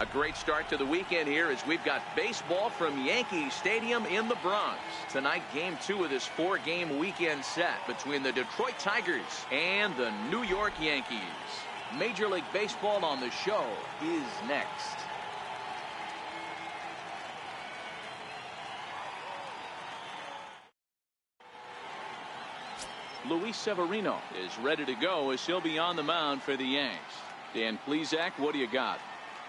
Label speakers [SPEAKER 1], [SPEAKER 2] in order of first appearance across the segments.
[SPEAKER 1] A great start to the weekend here as we've got baseball from Yankee Stadium in the Bronx. Tonight, game 2 of this 4-game weekend set between the Detroit Tigers and the New York Yankees. Major League Baseball on the show is next. Luis Severino is ready to go as he'll be on the mound for the Yanks. Dan Plesac, what do you got?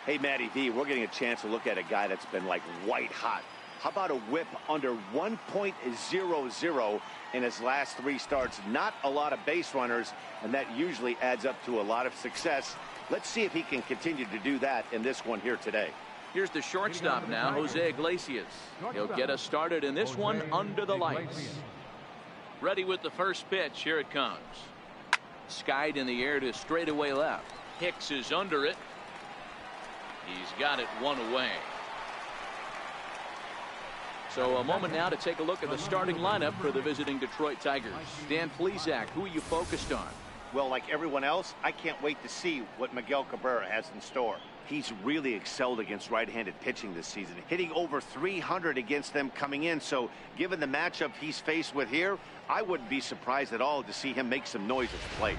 [SPEAKER 2] Hey, Matty V, we're getting a chance to look at a guy that's been like white hot. How about a whip under 1.00 in his last 3 starts? Not a lot of base runners, and that usually adds up to a lot of success. Let's see if he can continue to do that in this one here today.
[SPEAKER 1] Here's the shortstop now, Jose Iglesias. He'll get us started in this one under the lights. Ready with the first pitch. Here it comes. Skied in the air to straightaway left. Hicks is under it. He's got it 1 away. So a moment now to take a look at the starting lineup for the visiting Detroit Tigers. Dan Plesac, who are you focused on?
[SPEAKER 2] Well, like everyone else, I can't wait to see what Miguel Cabrera has in store. He's really excelled against right-handed pitching this season, hitting over 300 against them coming in. So given the matchup he's faced with here, I wouldn't be surprised at all to see him make some noise at the plate.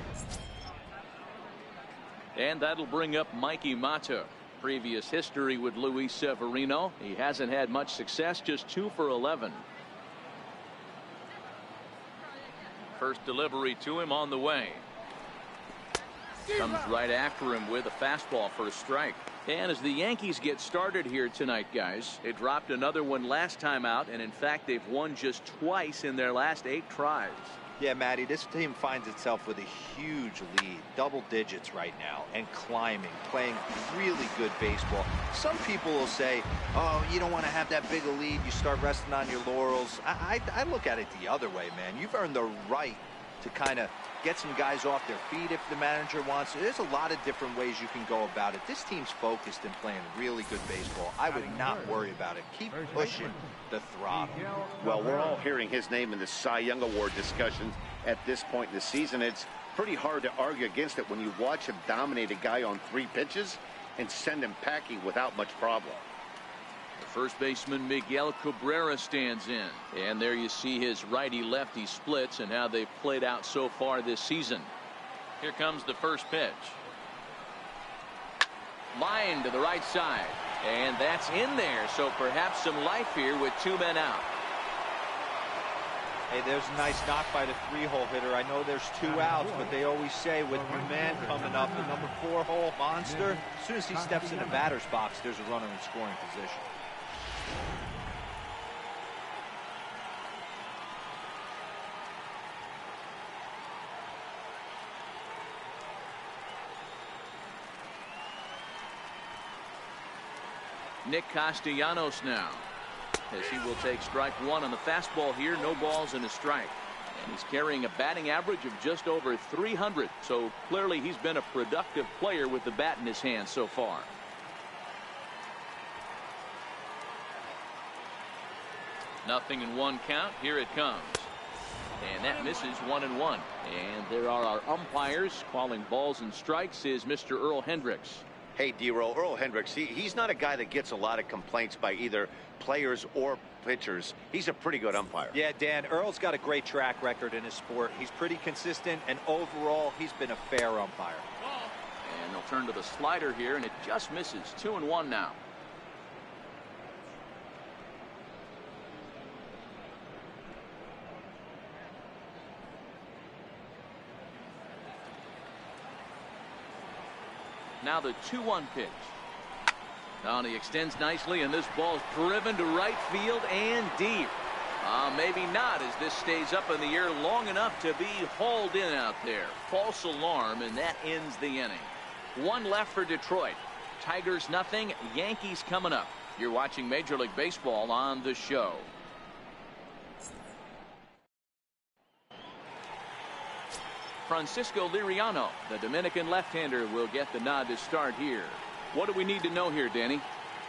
[SPEAKER 1] And that'll bring up Mikey Mata. Previous history with Luis Severino. He hasn't had much success, just 2 for 11. First delivery to him on the way. Comes right after him with a fastball for a strike. And as the Yankees get started here tonight, guys, they dropped another one last time out, and in fact they've won just twice in their last 8 tries.
[SPEAKER 3] Yeah, Matty, this team finds itself with a huge lead, double digits right now, and climbing, playing really good baseball. Some people will say, oh, you don't want to have that big a lead, you start resting on your laurels. I look at it the other way, man. You've earned the right to kind of get some guys off their feet if the manager wants. There's a lot of different ways you can go about it. This team's focused and playing really good baseball. I would not worry about it. Keep pushing the throttle.
[SPEAKER 2] Well, we're all hearing his name in the Cy Young Award discussions at this point in the season. It's pretty hard to argue against it when you watch him dominate a guy on 3 pitches and send him packing without much problem.
[SPEAKER 1] The first baseman Miguel Cabrera stands in, and there you see his righty-lefty splits and how they've played out so far this season. Here comes the first pitch. Line to the right side, and that's in there, so perhaps some life here with 2 men out.
[SPEAKER 3] Hey, there's a nice knock by the 3-hole hitter. I know there's 2 outs, but they always say with your man coming up, the number 4-hole monster, as soon as he steps in the batter's box, there's a runner in scoring position.
[SPEAKER 1] Nick Castellanos now, as he will take strike 1 on the fastball here. No balls and a strike, and he's carrying a batting average of just over 300, so clearly he's been a productive player with the bat in his hand so far. Nothing in 1 count. Here it comes, and that misses 1-1. And there are our umpires calling balls and strikes is Mr. Earl Hendricks.
[SPEAKER 2] Hey, D-Roll, Earl Hendricks, he's not a guy that gets a lot of complaints by either players or pitchers. He's a pretty good umpire.
[SPEAKER 3] Yeah, Dan, Earl's got a great track record in his sport. He's pretty consistent, and overall, he's been a fair umpire.
[SPEAKER 1] And they'll turn to the slider here, and it just misses. 2-1 now. Now the 2-1 pitch. Now he extends nicely, and this ball's driven to right field and deep. Maybe not, as this stays up in the air long enough to be hauled in out there. False alarm, and that ends the inning. 1 left for Detroit. Tigers nothing. Yankees coming up. You're watching Major League Baseball on the show. Francisco Liriano, the Dominican left-hander, will get the nod to start here. What do we need to know here, Danny?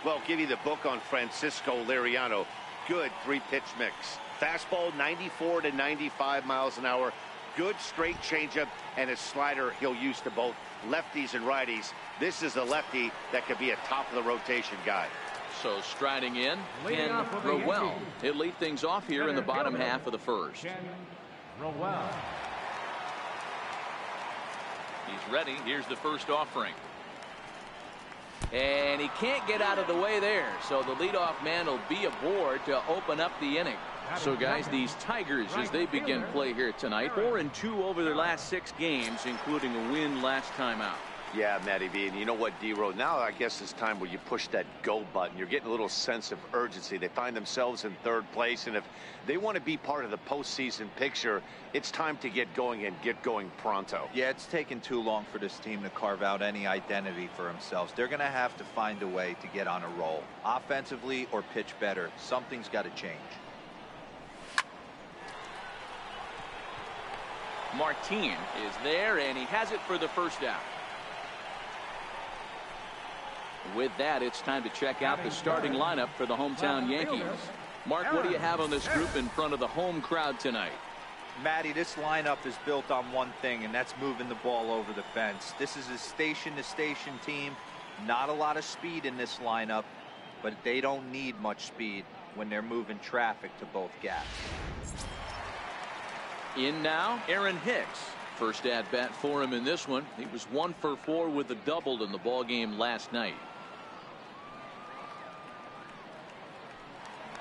[SPEAKER 2] Well, give you the book on Francisco Liriano. Good 3-pitch mix. Fastball 94 to 95 miles an hour. Good straight changeup, and his slider he'll use to both lefties and righties. This is a lefty that could be a top of the rotation guy.
[SPEAKER 1] So striding in, Ken Rowell. He'll lead things off here in the bottom half of the first. He's ready. Here's the first offering. And he can't get out of the way there. So the leadoff man will be aboard to open up the inning. So, guys, these Tigers, as they begin play here tonight, 4-2 over their last 6 games, including a win last time out.
[SPEAKER 2] Yeah, Matty V, and you know what, D-Row, now I guess it's time where you push that go button. You're getting a little sense of urgency. They find themselves in 3rd place, and if they want to be part of the postseason picture, it's time to get going and get going pronto.
[SPEAKER 3] Yeah, it's taken too long for this team to carve out any identity for themselves. They're going to have to find a way to get on a roll, offensively or pitch better. Something's got to change.
[SPEAKER 1] Martin is there, and he has it for the first out. With that, it's time to check out the starting lineup for the hometown Yankees. Mark, what do you have on this group in front of the home crowd tonight?
[SPEAKER 3] Matty, this lineup is built on one thing, and that's moving the ball over the fence. This is a station-to-station team. Not a lot of speed in this lineup, but they don't need much speed when they're moving traffic to both gaps.
[SPEAKER 1] In now, Aaron Hicks. First at-bat for him in this one. He was 1 for 4 with a double in the ball game last night.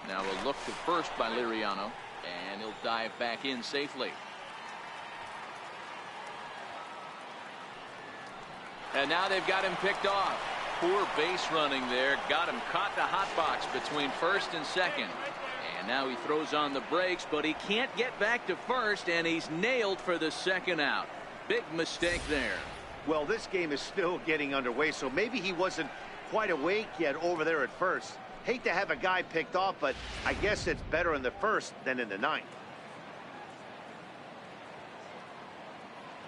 [SPEAKER 1] Now a look to first by Liriano, and he'll dive back in safely. And now they've got him picked off. Poor base running there. Got him caught the hot box between first and second. And now he throws on the brakes, but he can't get back to first, and he's nailed for the second out. Big mistake there.
[SPEAKER 2] Well, this game is still getting underway, so maybe he wasn't quite awake yet over there at first. Hate to have a guy picked off, but I guess it's better in the first than in the 9th.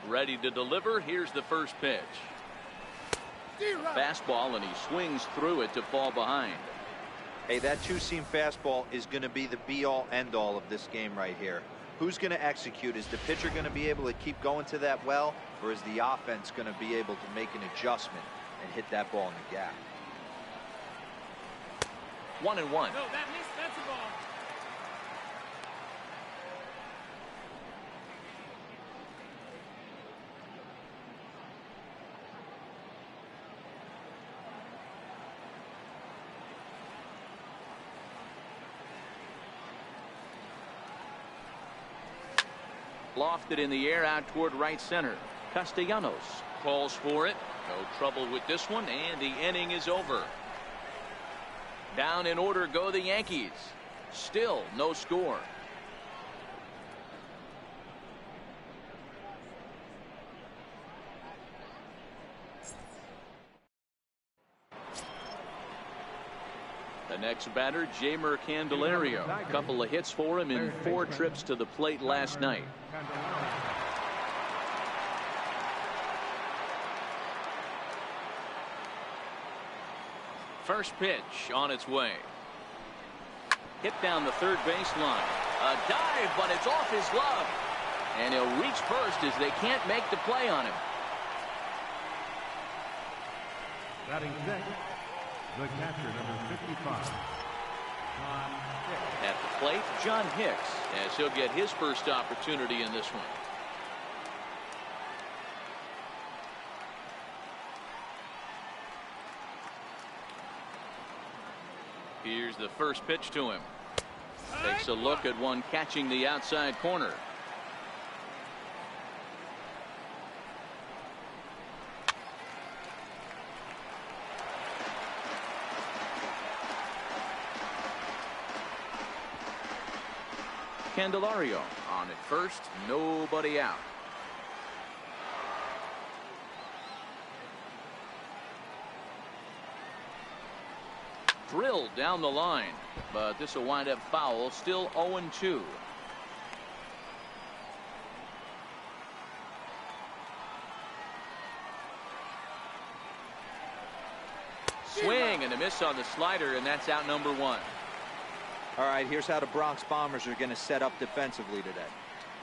[SPEAKER 1] Ready to deliver. Here's the first pitch. Fastball, and he swings through it to fall behind.
[SPEAKER 3] Hey, that two-seam fastball is going to be the be-all, end-all of this game right here. Who's going to execute? Is the pitcher going to be able to keep going to that well, or is the offense going to be able to make an adjustment and hit that ball in the gap?
[SPEAKER 1] 1-1.
[SPEAKER 4] No, that's a ball.
[SPEAKER 1] Lofted in the air out toward right center. Castellanos calls for it. No trouble with this one, and the inning is over. Down in order go the Yankees. Still no score. The next batter, Jamer Candelario. A couple of hits for him in 4 trips to the plate last night. First pitch on its way. Hit down the third baseline. A dive, but it's off his glove. And he'll reach first as they can't make the play on him.
[SPEAKER 5] Batting sixth, the catcher, number 55.
[SPEAKER 1] At the plate, John Hicks, as he'll get his first opportunity in this one. Here's the first pitch to him. Takes a look at one catching the outside corner. Candelario on at first, nobody out. Drilled down the line, but this will wind up foul. Still 0-2. Swing and a miss on the slider, and that's out number 1.
[SPEAKER 3] All right, here's how the Bronx Bombers are going to set up defensively today.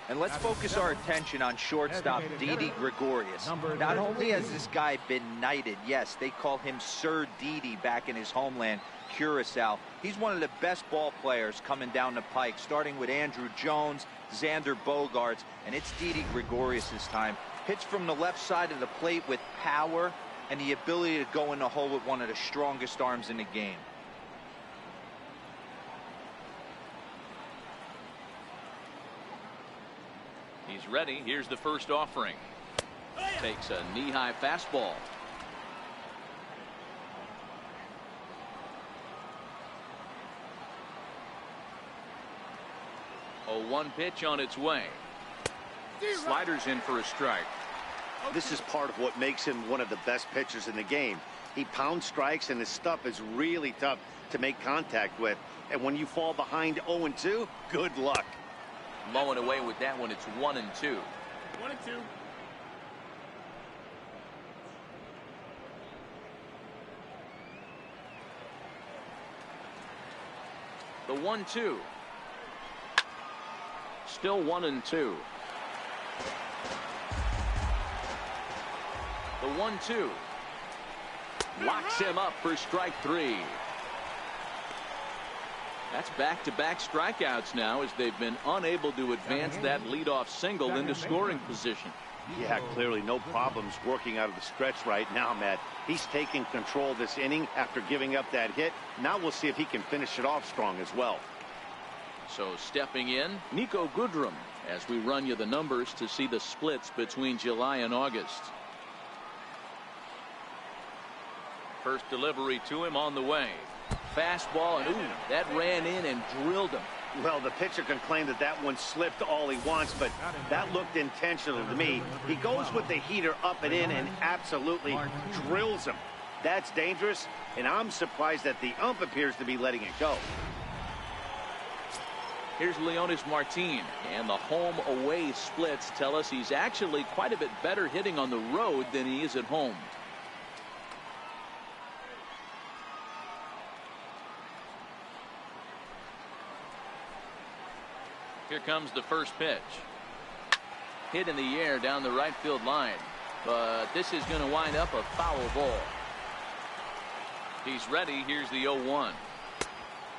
[SPEAKER 3] And let's focus our attention on shortstop Didi Gregorius. Not only has this guy been knighted, yes, they call him Sir Didi back in his homeland, Curacao. He's one of the best ball players coming down the pike, starting with Andrew Jones, Xander Bogaerts, and it's Didi Gregorius this time. Hits from the left side of the plate with power and the ability to go in the hole with one of the strongest arms in the game.
[SPEAKER 1] He's ready. Here's the first offering. Takes a knee-high fastball. 0-1 pitch on its way. Sliders in for a strike.
[SPEAKER 2] This is part of what makes him one of the best pitchers in the game. He pounds strikes, and his stuff is really tough to make contact with. And when you fall behind 0-2, good luck.
[SPEAKER 1] Mowing away with that one. It's 1-2.
[SPEAKER 4] 1-2.
[SPEAKER 1] The 1-2. Still 1-2. The 1-2. Locks him up for strike 3. That's back-to-back strikeouts now, as they've been unable to advance that leadoff single into scoring position.
[SPEAKER 2] Yeah, clearly no problems working out of the stretch right now, Matt. He's taking control of this inning after giving up that hit. Now we'll see if he can finish it off strong as well.
[SPEAKER 1] So stepping in, Nico Goodrum, as we run you the numbers to see the splits between July and August. First delivery to him on the way. Fastball, and ooh, that ran in and drilled him.
[SPEAKER 2] Well, the pitcher can claim that that one slipped all he wants, but that looked intentional to me. He goes with the heater up and in and absolutely drills him. That's dangerous, and I'm surprised that the ump appears to be letting it go.
[SPEAKER 1] Here's Leonis Martin, and the home-away splits tell us he's actually quite a bit better hitting on the road than he is at home. Here comes the first pitch. Hit in the air down the right field line, but this is going to wind up a foul ball. He's ready. Here's the 0-1.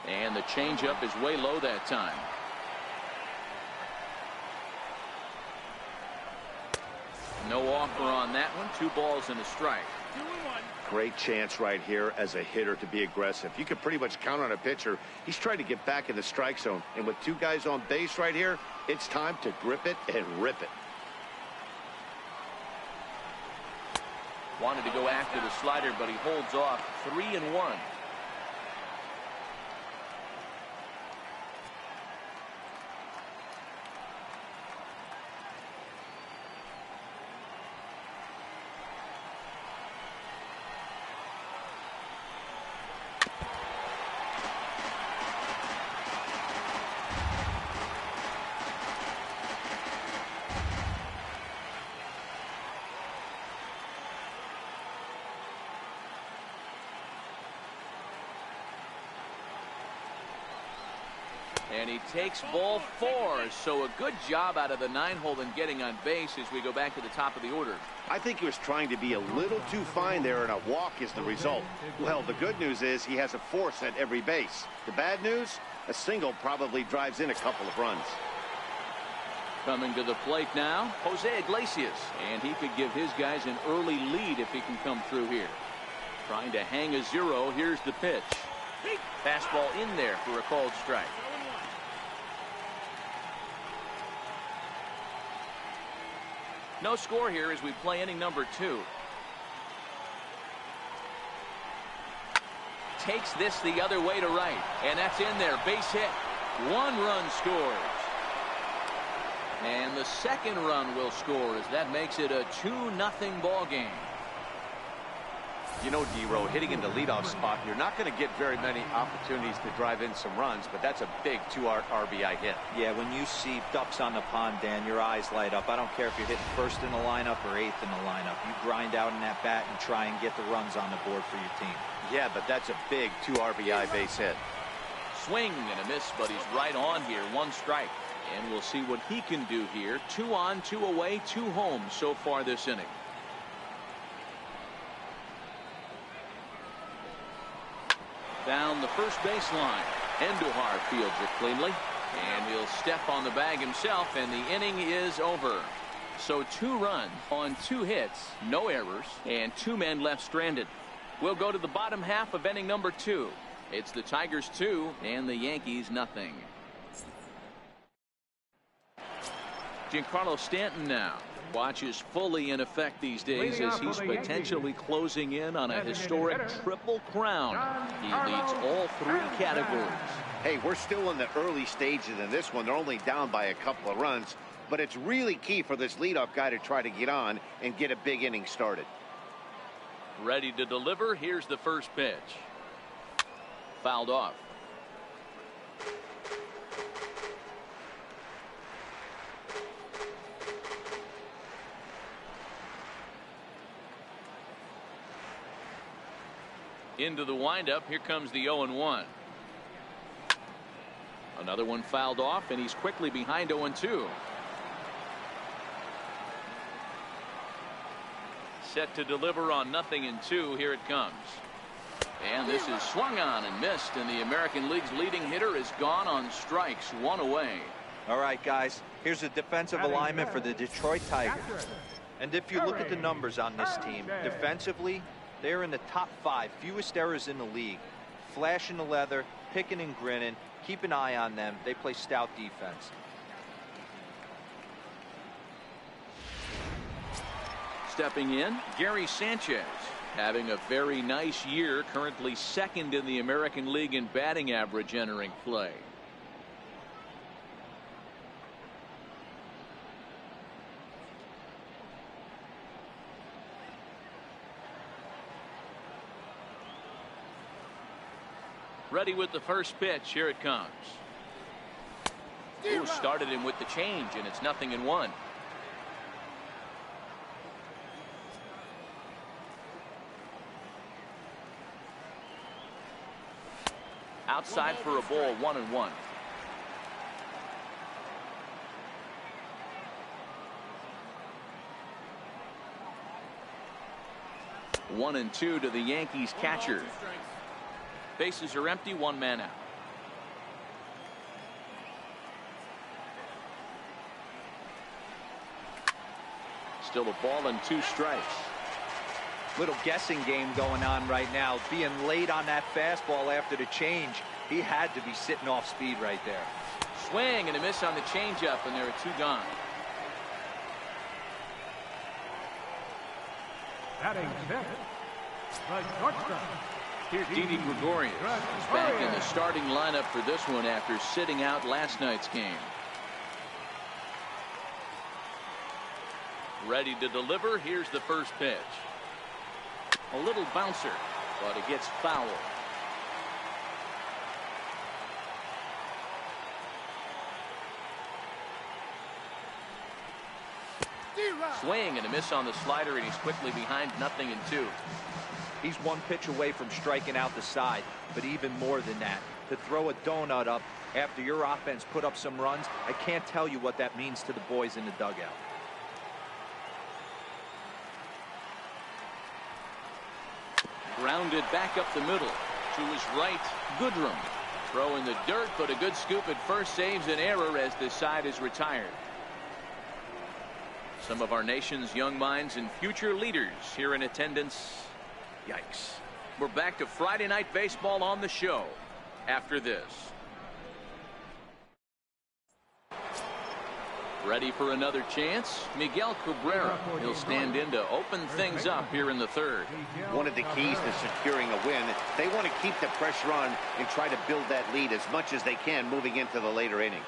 [SPEAKER 1] And the changeup is way low that time. No offer on that one. 2 balls and a strike.
[SPEAKER 4] 2-1.
[SPEAKER 2] Great chance right here as a hitter to be aggressive. You can pretty much count on a pitcher. He's trying to get back in the strike zone. And with 2 guys on base right here, it's time to grip it and rip it.
[SPEAKER 1] Wanted to go after the slider, but he holds off. 3-1. And he takes ball 4, so a good job out of the 9-hole in getting on base as we go back to the top of the order.
[SPEAKER 2] I think he was trying to be a little too fine there, and a walk is the result. Well, the good news is he has a force at every base. The bad news, a single probably drives in a couple of runs.
[SPEAKER 1] Coming to the plate now, Jose Iglesias, and he could give his guys an early lead if he can come through here. Trying to hang a 0. Here's the pitch. Fastball in there for a called strike. No score here as we play inning number 2. Takes this the other way to right, and that's in there. Base hit. 1 run scores. And the second run will score as that makes it a 2-0 ball game.
[SPEAKER 2] You know, D-Row, hitting in the leadoff spot, you're not going to get very many opportunities to drive in some runs, but that's a big 2 RBI hit.
[SPEAKER 3] Yeah, when you see ducks on the pond, Dan, your eyes light up. I don't care if you're hitting first in the lineup or 8th in the lineup. You grind out in that bat and try and get the runs on the board for your team.
[SPEAKER 2] Yeah, but that's a big 2 RBI base hit.
[SPEAKER 1] Swing and a miss, but he's right on here. 1 strike. And we'll see what he can do here. 2 on, 2 away, 2 home so far this inning. Down the first baseline. Endujar fields it cleanly. And he'll step on the bag himself, and the inning is over. So 2 runs on 2 hits, no errors, and 2 men left stranded. We'll go to the bottom half of inning number 2. It's the Tigers 2 and the Yankees nothing. Giancarlo Stanton now. Watch is fully in effect these days as he's potentially closing in on a historic triple crown. He leads all 3 categories.
[SPEAKER 2] Hey, we're still in the early stages in this one. They're only down by a couple of runs, but it's really key for this leadoff guy to try to get on and get a big inning started.
[SPEAKER 1] Ready to deliver. Here's the first pitch. Fouled off. Into the windup. Here comes the 0-1. Another one fouled off, and he's quickly behind 0-2. Set to deliver on 0-2. Here it comes. And this is swung on and missed, and the American League's leading hitter is gone on strikes, 1 away.
[SPEAKER 3] All right, guys, here's a defensive alignment for the Detroit Tigers. And if you look at the numbers on this team, defensively, they're in the top 5, fewest errors in the league. Flashing the leather, picking and grinning. Keep an eye on them. They play stout defense.
[SPEAKER 1] Stepping in, Gary Sanchez. Having a very nice year, currently 2nd in the American League in batting average entering play. Ready with the first pitch. Here it comes. Ooh, started him with the change, and it's 0-1. Outside for a ball, 1-1. One and 2 to the Yankees catcher. Bases are empty, 1 man out. Still a ball and 2 strikes.
[SPEAKER 3] Little guessing game going on right now. Being late on that fastball after the change. He had to be sitting off speed right there.
[SPEAKER 1] Swing and a miss on the changeup, and there are 2 gone.
[SPEAKER 5] Batting 5th, the shortstop.
[SPEAKER 1] Here's Didi Gregorius. He's back in the starting lineup for this one after sitting out last night's game. Ready to deliver. Here's the first pitch. A little bouncer, but it gets fouled. Swing and a miss on the slider, and he's quickly behind 0-2.
[SPEAKER 3] He's 1 pitch away from striking out the side, but even more than that, to throw a donut up after your offense put up some runs, I can't tell you what that means to the boys in the dugout.
[SPEAKER 1] Grounded back up the middle to his right. Goodrum throw in the dirt, but a good scoop at first saves an error as the side is retired. Some of our nation's young minds and future leaders here in attendance. Yikes. We're back to Friday Night Baseball on the show after this. Ready for another chance? Miguel Cabrera. He'll stand in to open things up here in the 3rd.
[SPEAKER 2] One of the keys to securing a win, they want to keep the pressure on and try to build that lead as much as they can moving into the later innings.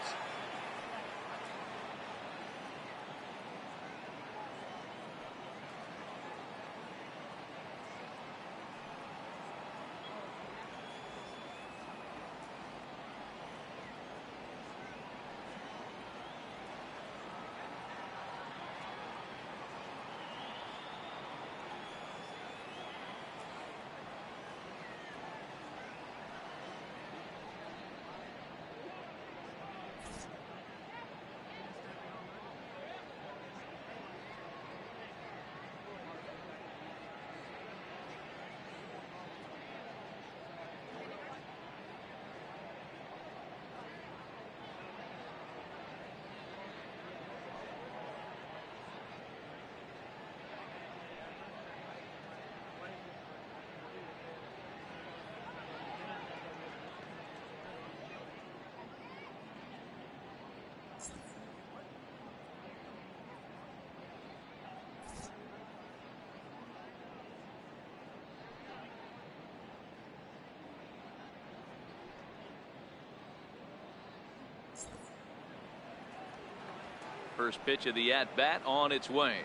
[SPEAKER 1] first pitch of the at-bat on its way.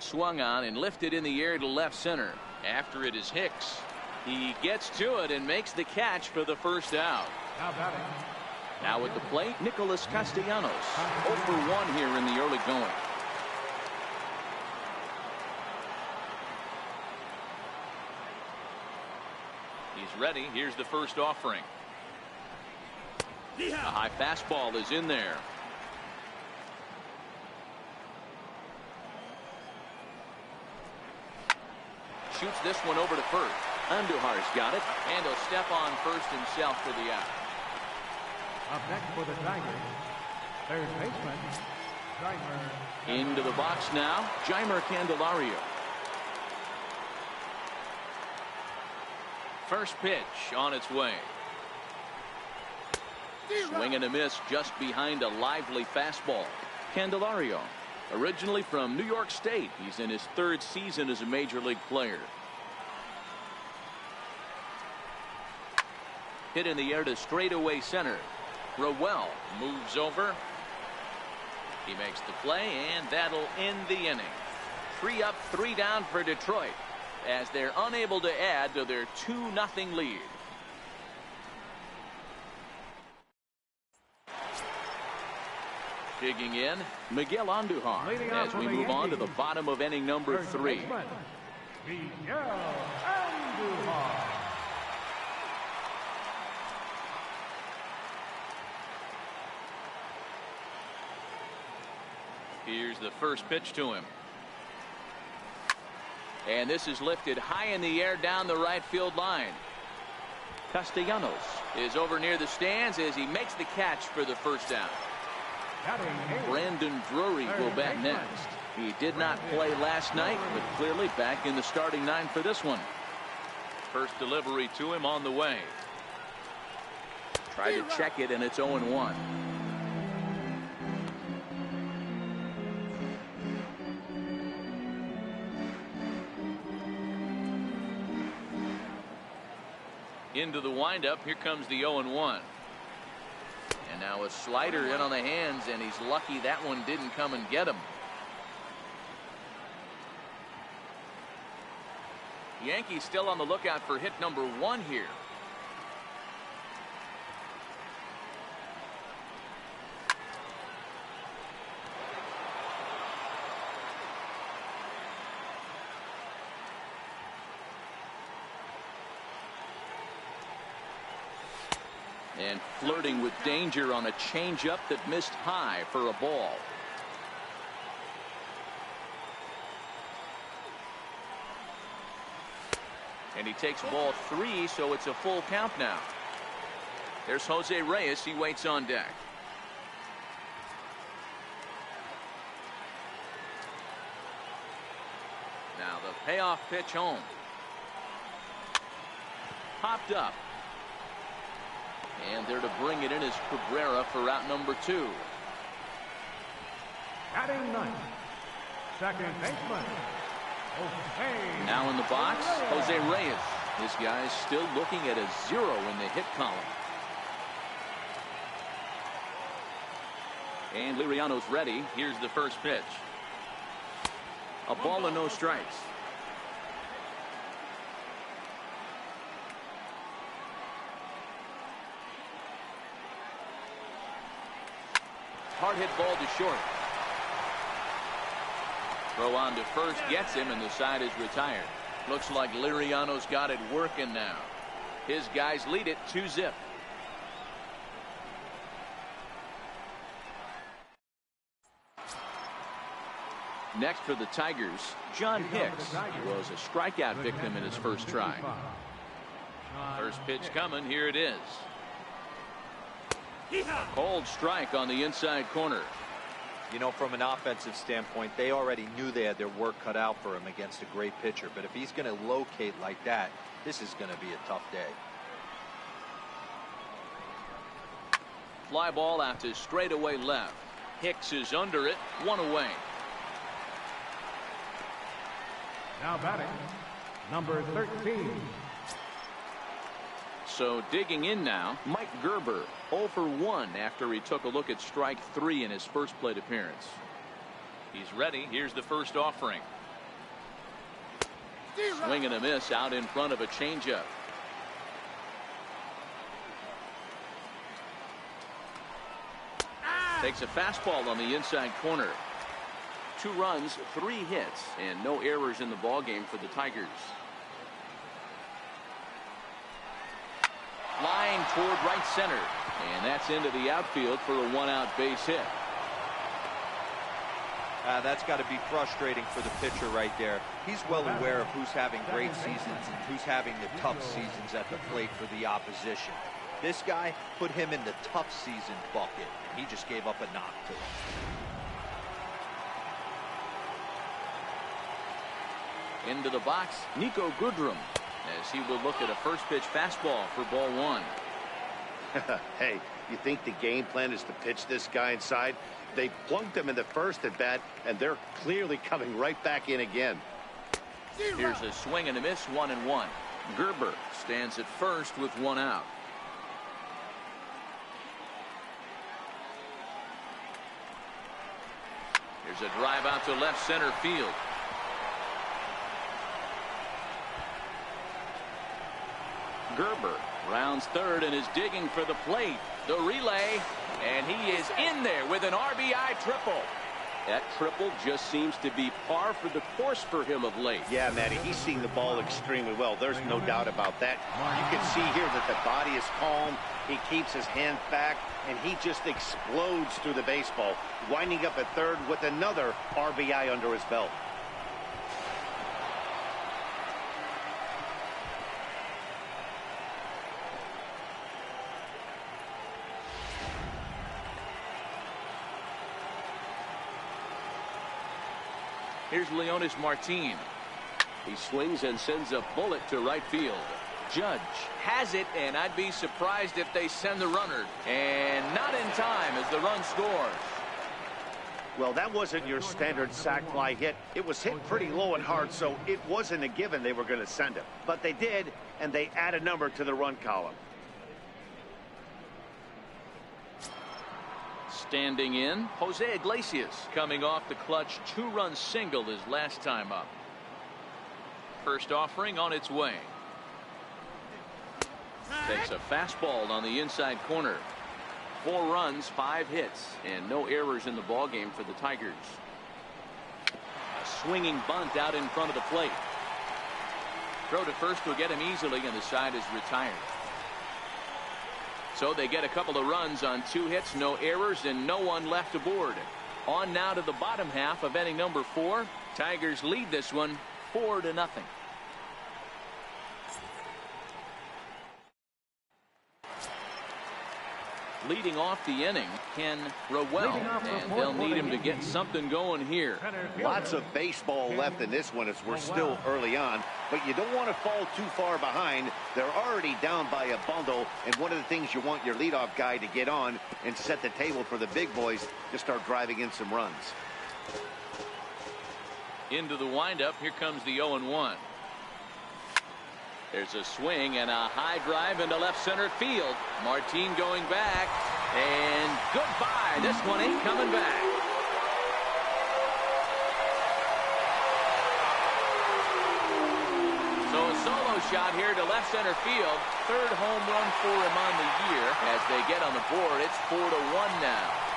[SPEAKER 1] Swung on and lifted in the air to left center. After it is Hicks. He gets to it and makes the catch for the first out. Now at the plate, Nicholas Castellanos. 0 for 1 here in the early going. He's ready. Here's the first offering. A high fastball is in there. Shoots this one over to first. Andujar's got it, and he'll step on first himself for the out.
[SPEAKER 5] Up next for the Tigers, third baseman, Jeimer.
[SPEAKER 1] Into the box now, Jeimer Candelario. First pitch on its way. Swing and a miss just behind a lively fastball. Candelario, originally from New York State, he's in his 3rd season as a major league player. Hit in the air to straightaway center. Rowell moves over. He makes the play, and that'll end the inning. 3 up, 3 down for Detroit as they're unable to add to their 2-0 lead. Digging in, Miguel Andujar as we move on to the bottom of inning number 3.
[SPEAKER 5] Miguel Andujar.
[SPEAKER 1] Here's the first pitch to him. And this is lifted high in the air down the right field line. Castellanos is over near the stands as he makes the catch for the first out. Brandon Drury will bat next. He did not play last night, but clearly back in the starting 9 for this one. First delivery to him on the way. Tried to check it, and it's 0-1. Into the windup. Here comes the 0-1. And now a slider in on the hands, and he's lucky that one didn't come and get him. Yankees still on the lookout for hit number 1 here. And flirting with danger on a changeup that missed high for a ball. And he takes ball 3, so it's a full count now. There's Jose Reyes. He waits on deck. Now the payoff pitch home. Popped up. And there to bring it in is Cabrera for out number 2.
[SPEAKER 5] Batting 9th, second baseman, Jose. Now
[SPEAKER 1] in the box, Jose Reyes. This guy's still looking at a 0 in the hit column. And Liriano's ready. Here's the first pitch. A ball and no strikes. Hard hit ball to short. Throw on to first gets him, and the side is retired. Looks like Liriano's got it working now. His guys lead it 2-0. Next for the Tigers, John Hicks. He was a strikeout victim in his first try. First pitch coming. Here it is. Cold strike on the inside corner.
[SPEAKER 3] You know, from an offensive standpoint, they already knew they had their work cut out for him against a great pitcher. But if he's going to locate like that, this is going to be a tough day.
[SPEAKER 1] Fly ball out to straightaway left. Hicks is under it. 1 away.
[SPEAKER 5] Now batting, number 13.
[SPEAKER 1] So digging in now, Mike Gerber, 0 for 1 after he took a look at strike 3 in his first plate appearance. He's ready. Here's the first offering. Swing and a miss out in front of a changeup. Takes a fastball on the inside corner. 2 runs, 3 hits, and no errors in the ballgame for the Tigers. Flying toward right center, and that's into the outfield for a 1-out base hit.
[SPEAKER 3] That's got to be frustrating for the pitcher right there. He's well aware of who's having great seasons and who's having the tough seasons at the plate for the opposition. This guy put him in the tough season bucket, and he just gave up a knock to him.
[SPEAKER 1] Into the box, Nico Goodrum, as he will look at a first pitch fastball for ball 1.
[SPEAKER 2] Hey, you think the game plan is to pitch this guy inside? They plunked him in the first at bat, and they're clearly coming right back in again.
[SPEAKER 1] Here's a swing and a miss, 1-1. Gerber stands at first with 1 out. Here's a drive out to left center field. Gerber rounds third and is digging for the plate. The relay, and he is in there with an RBI triple. That triple just seems to be par for the course for him of late.
[SPEAKER 2] Yeah, Matty, he's seeing the ball extremely well. There's no doubt about that. You can see here that the body is calm. He keeps his hand back, and he just explodes through the baseball, winding up at third with another RBI under his belt.
[SPEAKER 1] Here's Leonis Martin. He swings and sends a bullet to right field. Judge has it, and I'd be surprised if they send the runner. And not in time as the run scores.
[SPEAKER 2] Well, that wasn't your standard sac fly hit. It was hit pretty low and hard, so it wasn't a given they were going to send him. But they did, and they add a number to the run column.
[SPEAKER 1] Standing in, Jose Iglesias, coming off the clutch 2-run single his last time up. First offering on its way. Takes a fastball on the inside corner. 4 runs, 5 hits, and no errors in the ballgame for the Tigers. A swinging bunt out in front of the plate. Throw to first will get him easily, and the side is retired. So they get a couple of runs on 2 hits, no errors, and no one left aboard. On now to the bottom half of inning number 4. Tigers lead this one 4-0. Leading off the inning, Ken Rowell, and they'll need him to get something going here.
[SPEAKER 2] Lots of baseball left in this one as we're still early on, but you don't want to fall too far behind. They're already down by a bundle, and one of the things you want your leadoff guy to get on and set the table for the big boys to start driving in some runs.
[SPEAKER 1] Into the windup, here comes the 0-1. There's a swing and a high drive into left center field. Martin going back, and goodbye. This one ain't coming back. So a solo shot here to left center field. 3rd home run for him on the year. As they get on the board, it's 4-1 now.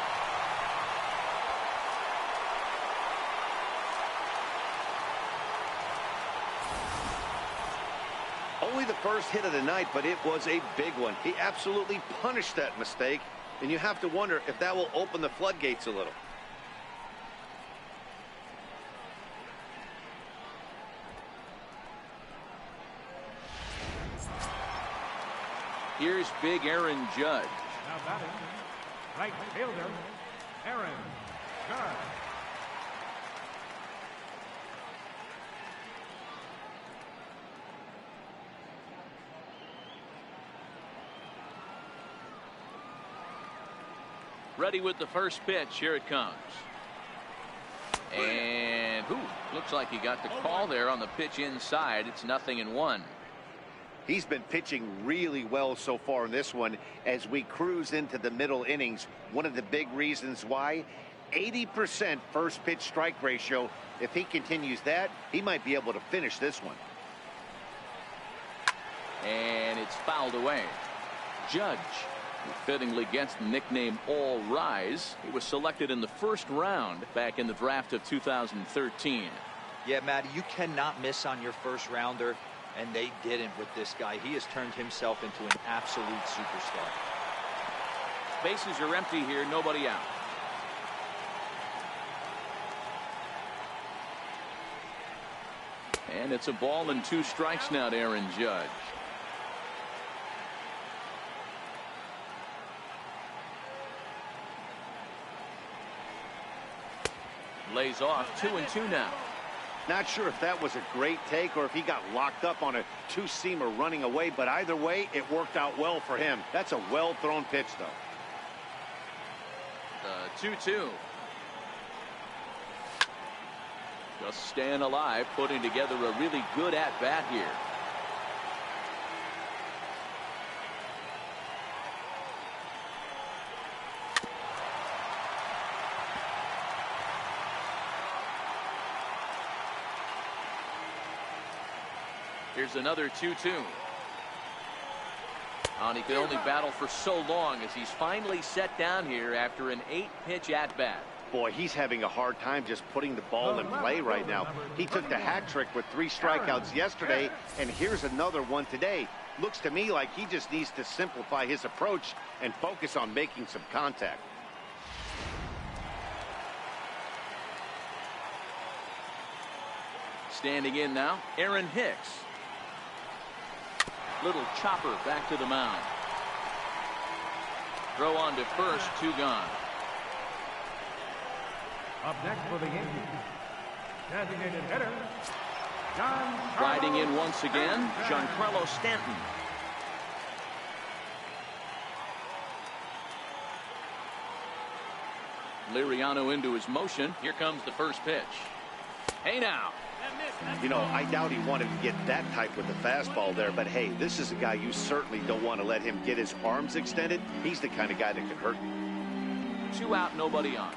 [SPEAKER 2] Only the first hit of the night, but it was a big one. He absolutely punished that mistake, and you have to wonder if that will open the floodgates a little.
[SPEAKER 1] Here's big Aaron Judge.
[SPEAKER 5] Now batting, right fielder, Aaron Judge.
[SPEAKER 1] Ready with the first pitch. Here it comes. And looks like he got the call there on the pitch inside. It's 0-1.
[SPEAKER 2] He's been pitching really well so far in this one as we cruise into the middle innings. One of the big reasons why, 80% first pitch strike ratio. If he continues that, he might be able to finish this one.
[SPEAKER 1] And it's fouled away. Judge, who fittingly gets the nickname All Rise. He was selected in the first round back in the draft of 2013.
[SPEAKER 3] Yeah, Matty, you cannot miss on your first rounder, and they didn't with this guy. He has turned himself into an absolute superstar.
[SPEAKER 1] Bases are empty here, nobody out. And it's a ball and 2 strikes now to Aaron Judge. Lays off 2-2 now.
[SPEAKER 2] Not sure if that was a great take or if he got locked up on a two-seamer running away, but either way, it worked out well for him. That's a well-thrown pitch, though.
[SPEAKER 1] The 2-2. Just staying alive, putting together a really good at-bat here. Here's another 2-2. And he could only battle for so long as he's finally set down here after an 8-pitch at-bat.
[SPEAKER 2] Boy, he's having a hard time just putting the ball in play right now. He took the hat trick with 3 strikeouts yesterday, and here's another one today. Looks to me like he just needs to simplify his approach and focus on making some contact.
[SPEAKER 1] Standing in now, Aaron Hicks. Little chopper back to the mound. Throw on to first, 2 gone.
[SPEAKER 5] Up next for the Yankees, designated hitter,
[SPEAKER 1] Riding in once again, Giancarlo Stanton. Liriano into his motion. Here comes the first pitch. Hey now.
[SPEAKER 2] You know, I doubt he wanted to get that type with the fastball there, but hey, this is a guy you certainly don't want to let him get his arms extended. He's the kind of guy that could hurt you.
[SPEAKER 1] 2 out, nobody on.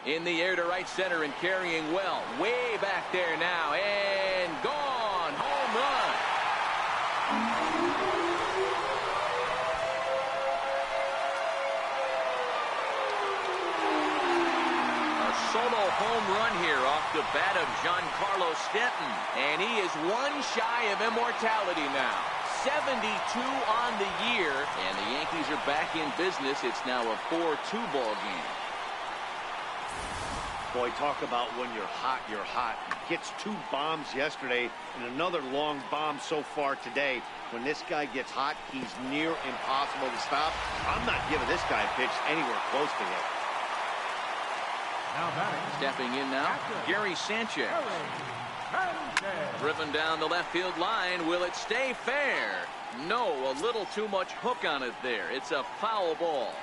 [SPEAKER 1] In the air to right center and carrying well. Way back there now. And gone. Home run. A solo home run here off the bat of Giancarlo Stanton. And he is 1 shy of immortality now. 72 on the year. And the Yankees are back in business. It's now a 4-2 ball game.
[SPEAKER 2] Boy, talk about when you're hot, you're hot. Hits 2 bombs yesterday and another long bomb so far today. When this guy gets hot, he's near impossible to stop. I'm not giving this guy a pitch anywhere close to him.
[SPEAKER 5] now batting,
[SPEAKER 1] Stepping in now, Gary Sanchez. Driven down the left field line. Will it stay fair? No, a little too much hook on it there. It's a foul ball.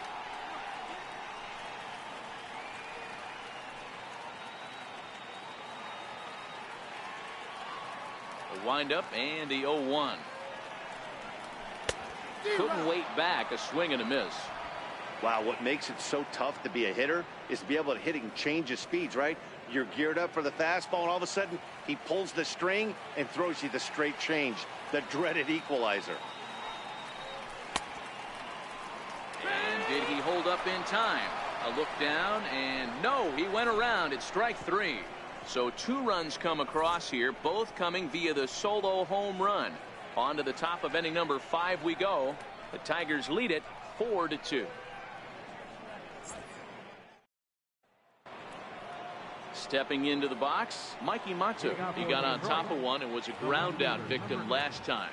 [SPEAKER 1] The windup and the 0-1. Couldn't wait back. A swing and a miss.
[SPEAKER 2] Wow, what makes it so tough to be a hitter is to be able to hit and change his speeds, right? You're geared up for the fastball, and all of a sudden, he pulls the string and throws you the straight change, the dreaded equalizer.
[SPEAKER 1] And did he hold up in time? A look down, and no, he went around. It's strike 3. So 2 runs come across here, both coming via the solo home run. On to the top of inning number 5 we go. The Tigers lead it 4-2. Stepping into the box, Mikey Matu. He got on top of one and was a ground out victim last time.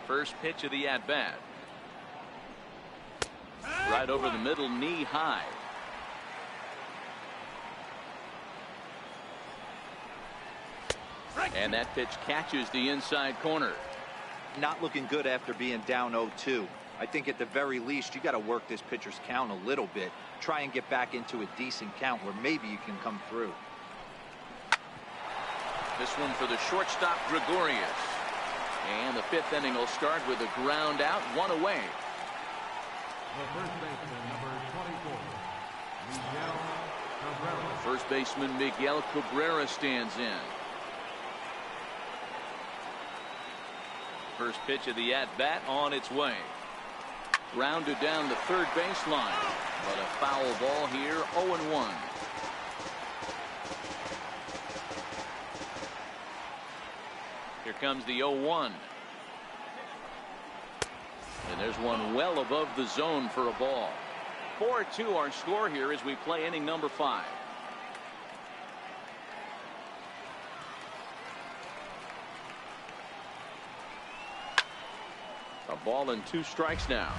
[SPEAKER 1] First pitch of the at-bat. Right over the middle, knee high. And that pitch catches the inside corner.
[SPEAKER 3] Not looking good after being down 0-2. I think at the very least, you got to work this pitcher's count a little bit. Try and get back into a decent count where maybe you can come through.
[SPEAKER 1] This one for the shortstop, Gregorius. And the fifth inning will start with a ground out, one away.
[SPEAKER 5] The first baseman, number 24, Miguel Cabrera.
[SPEAKER 1] First baseman Miguel Cabrera stands in. First pitch of the at-bat on its way. Grounded down the third baseline, but a foul ball here, 0-1. Here comes the 0-1. And there's one well above the zone for a ball. 4-2 our score here as we play inning number 5. A ball and 2 strikes now.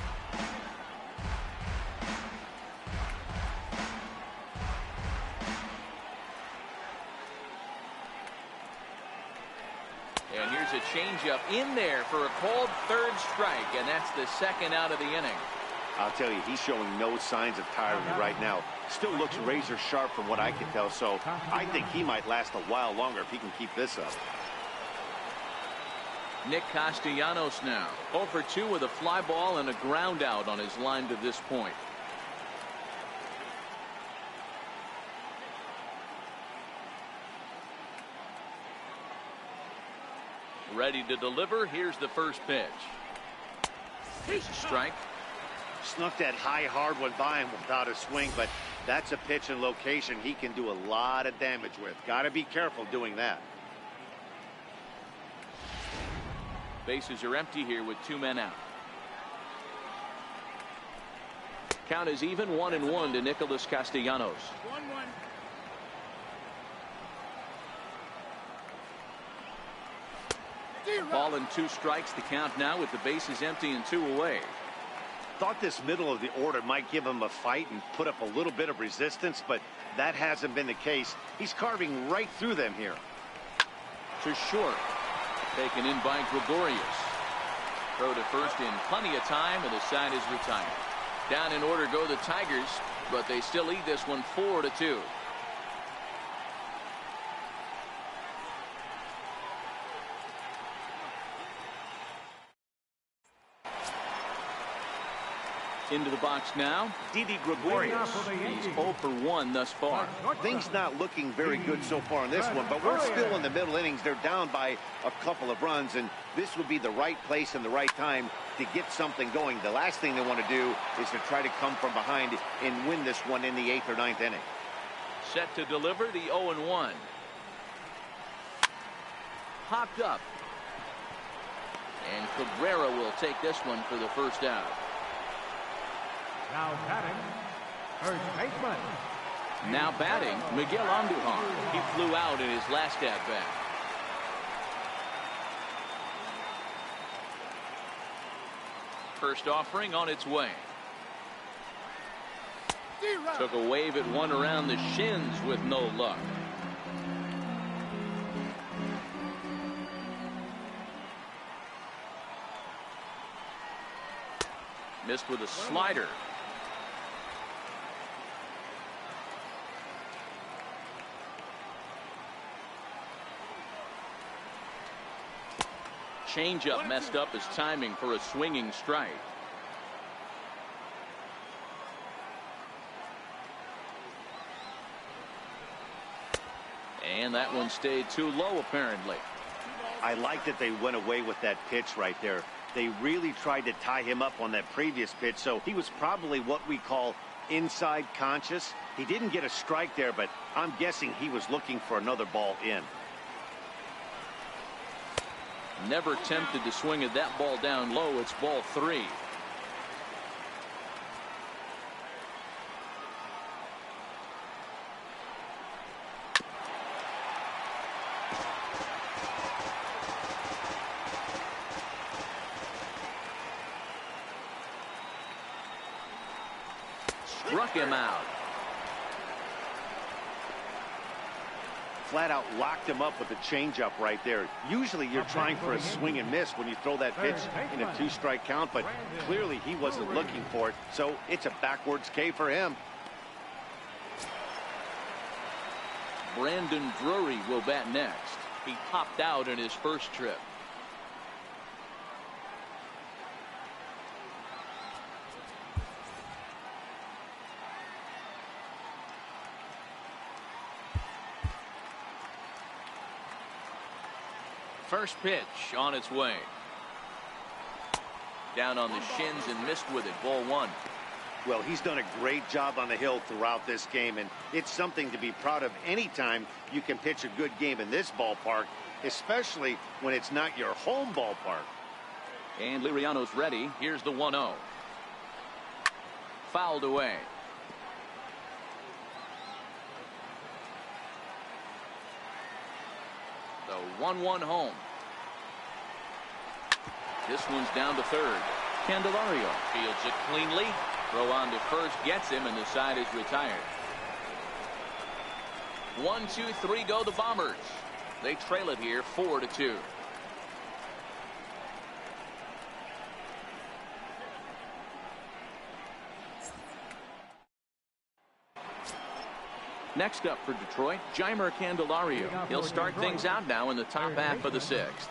[SPEAKER 1] And here's a changeup in there for a called third strike, and that's the second out of the inning.
[SPEAKER 2] I'll tell you, he's showing no signs of tiring right now. Still looks razor sharp from what I can tell, so I think he might last a while longer if he can keep this up.
[SPEAKER 1] Nick Castellanos now 0 for 2 with a fly ball and a ground out on his line to this point. Ready to deliver. Here's the first pitch. Here's a strike.
[SPEAKER 2] Snuck that high hard one by him without a swing, but that's a pitch and location he can do a lot of damage with. Got to be careful doing that.
[SPEAKER 1] Bases are empty here with 2 men out. Count is even, 1-1 to Nicholas Castellanos.
[SPEAKER 4] 1-1.
[SPEAKER 1] Ball and 2 strikes, the count now with the bases empty and 2 away.
[SPEAKER 2] Thought this middle of the order might give him a fight and put up a little bit of resistance, but that hasn't been the case. He's carving right through them here.
[SPEAKER 1] To short. Taken in by Gregorius. Throw to first in plenty of time, and the side is retired. Down in order go the Tigers, but they still lead this one 4-2. Into the box now, Didi Gregorius. He's 0 for 1 thus far.
[SPEAKER 2] Things not looking very good so far in this one, but we're still in the middle innings. They're down by a couple of runs, and this would be the right place and the right time to get something going. The last thing they want to do is to try to come from behind and win this one in the 8th or 9th inning.
[SPEAKER 1] Set to deliver the 0-1. Popped up. And Cabrera will take this one for the first out.
[SPEAKER 5] Now batting, first baseman.
[SPEAKER 1] Now batting, Miguel Andujar. He flew out in his last at-bat. First offering on its way. Took a wave at one around the shins with no luck. Missed with a slider. Changeup messed up his timing for a swinging strike. And that one stayed too low, apparently.
[SPEAKER 2] I like that they went away with that pitch right there. They really tried to tie him up on that previous pitch, so he was probably what we call inside conscious. He didn't get a strike there, but I'm guessing he was looking for another ball in.
[SPEAKER 1] Never tempted to swing at that ball down low. It's ball 3. Struck him out.
[SPEAKER 2] flat out locked him up with a changeup right there. Usually you're trying for a swing and miss when you throw that pitch in a 2-strike count, but clearly he wasn't looking for it, so it's a backwards K for him.
[SPEAKER 1] Brandon Drury will bat next. He popped out in his first trip. First pitch on its way. Down on the shins and missed with it. Ball 1.
[SPEAKER 2] Well, he's done a great job on the hill throughout this game, and it's something to be proud of anytime you can pitch a good game in this ballpark, especially when it's not your home ballpark.
[SPEAKER 1] And Liriano's ready. Here's the 1-0. Fouled away. The 1-1 home. This one's down to third. Candelario fields it cleanly. Throw on to first gets him, and the side is retired. 1, 2, 3 go the Bombers. They trail it here 4-2. Next up for Detroit, Jeimer Candelario. He'll start things out now in the top half of the 6th.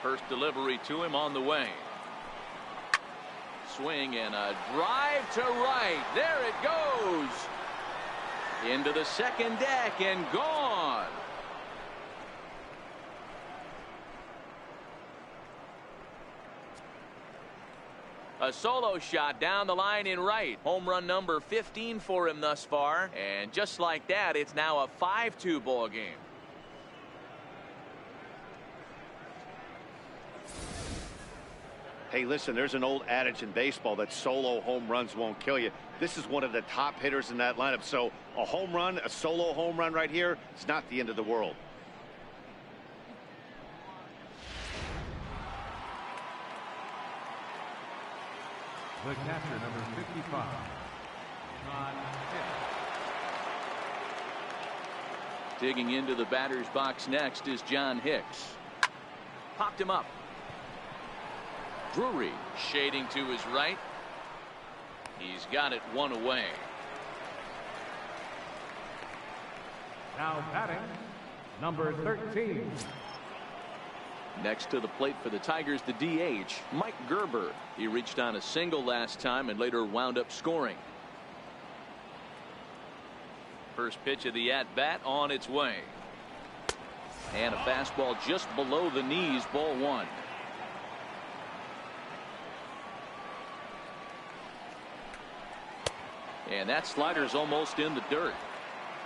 [SPEAKER 1] First delivery to him on the way. Swing and a drive to right. There it goes. Into the second deck and gone. A solo shot down the line in right. Home run number 15 for him thus far. And just like that, it's now a 5-2 ball game.
[SPEAKER 2] Hey, listen, there's an old adage in baseball that solo home runs won't kill you. This is one of the top hitters in that lineup. So a home run, a solo home run right here, it's not the end of the world.
[SPEAKER 5] The catcher, number 55, John Hicks.
[SPEAKER 1] Digging into the batter's box next is John Hicks. Popped him up. Drury shading to his right. He's got it one away.
[SPEAKER 5] Now batting, number 13.
[SPEAKER 1] Next to the plate for the Tigers, the DH, Mike Gerber. He reached on a single last time and later wound up scoring. First pitch of the at-bat on its way. And a fastball just below the knees, ball 1. And that slider's almost in the dirt.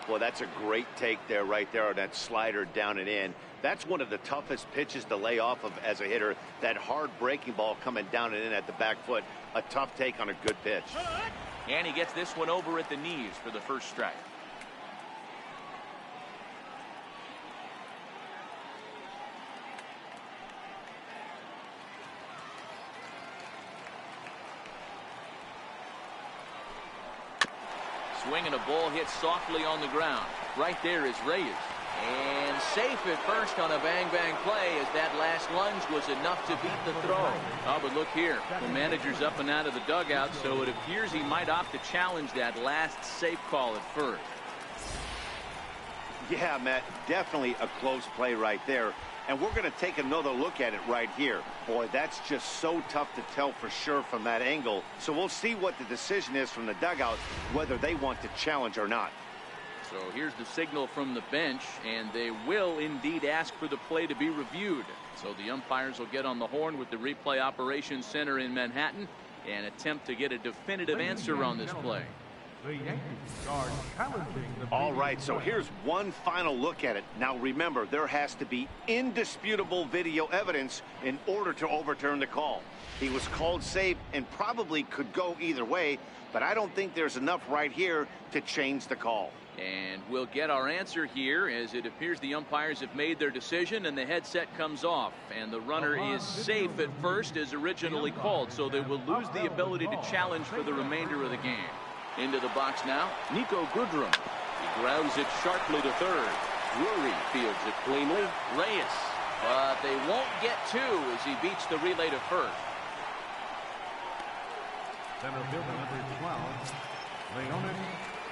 [SPEAKER 2] Well, that's a great take there, right there on that slider down and in. That's one of the toughest pitches to lay off of as a hitter. That hard breaking ball coming down and in at the back foot. A tough take on a good pitch.
[SPEAKER 1] And he gets this one over at the knees for the first strike. Swing and a ball hit softly on the ground. Right there is Reyes. And safe at first on a bang-bang play, as that last lunge was enough to beat the throw. Oh, but look here. The manager's up and out of the dugout, so it appears he might opt to challenge that last safe call at first.
[SPEAKER 2] Yeah, Matt, definitely a close play right there. And we're going to take another look at it right here. Boy, that's just so tough to tell for sure from that angle. So we'll see what the decision is from the dugout, whether they want to challenge or not.
[SPEAKER 1] So here's the signal from the bench, and they will indeed ask for the play to be reviewed. So the umpires will get on the horn with the replay operations center in Manhattan and attempt to get a definitive answer on this play.
[SPEAKER 5] The Yankees are challenging the...
[SPEAKER 2] All right, so here's one final look at it. Now remember, there has to be indisputable video evidence in order to overturn the call. He was called safe and probably could go either way, but I don't think there's enough right here to change the call.
[SPEAKER 1] And we'll get our answer here as it appears the umpires have made their decision and the headset comes off. And the runner is safe at first as originally called, so they will lose the ability to challenge for the remainder of the game. Into the box now, Nico Goodrum. He grounds it sharply to third. Drury fields it cleanly. Reyes. But they won't get two as he beats the relay to first.
[SPEAKER 5] Center fielder number 12, Leonis.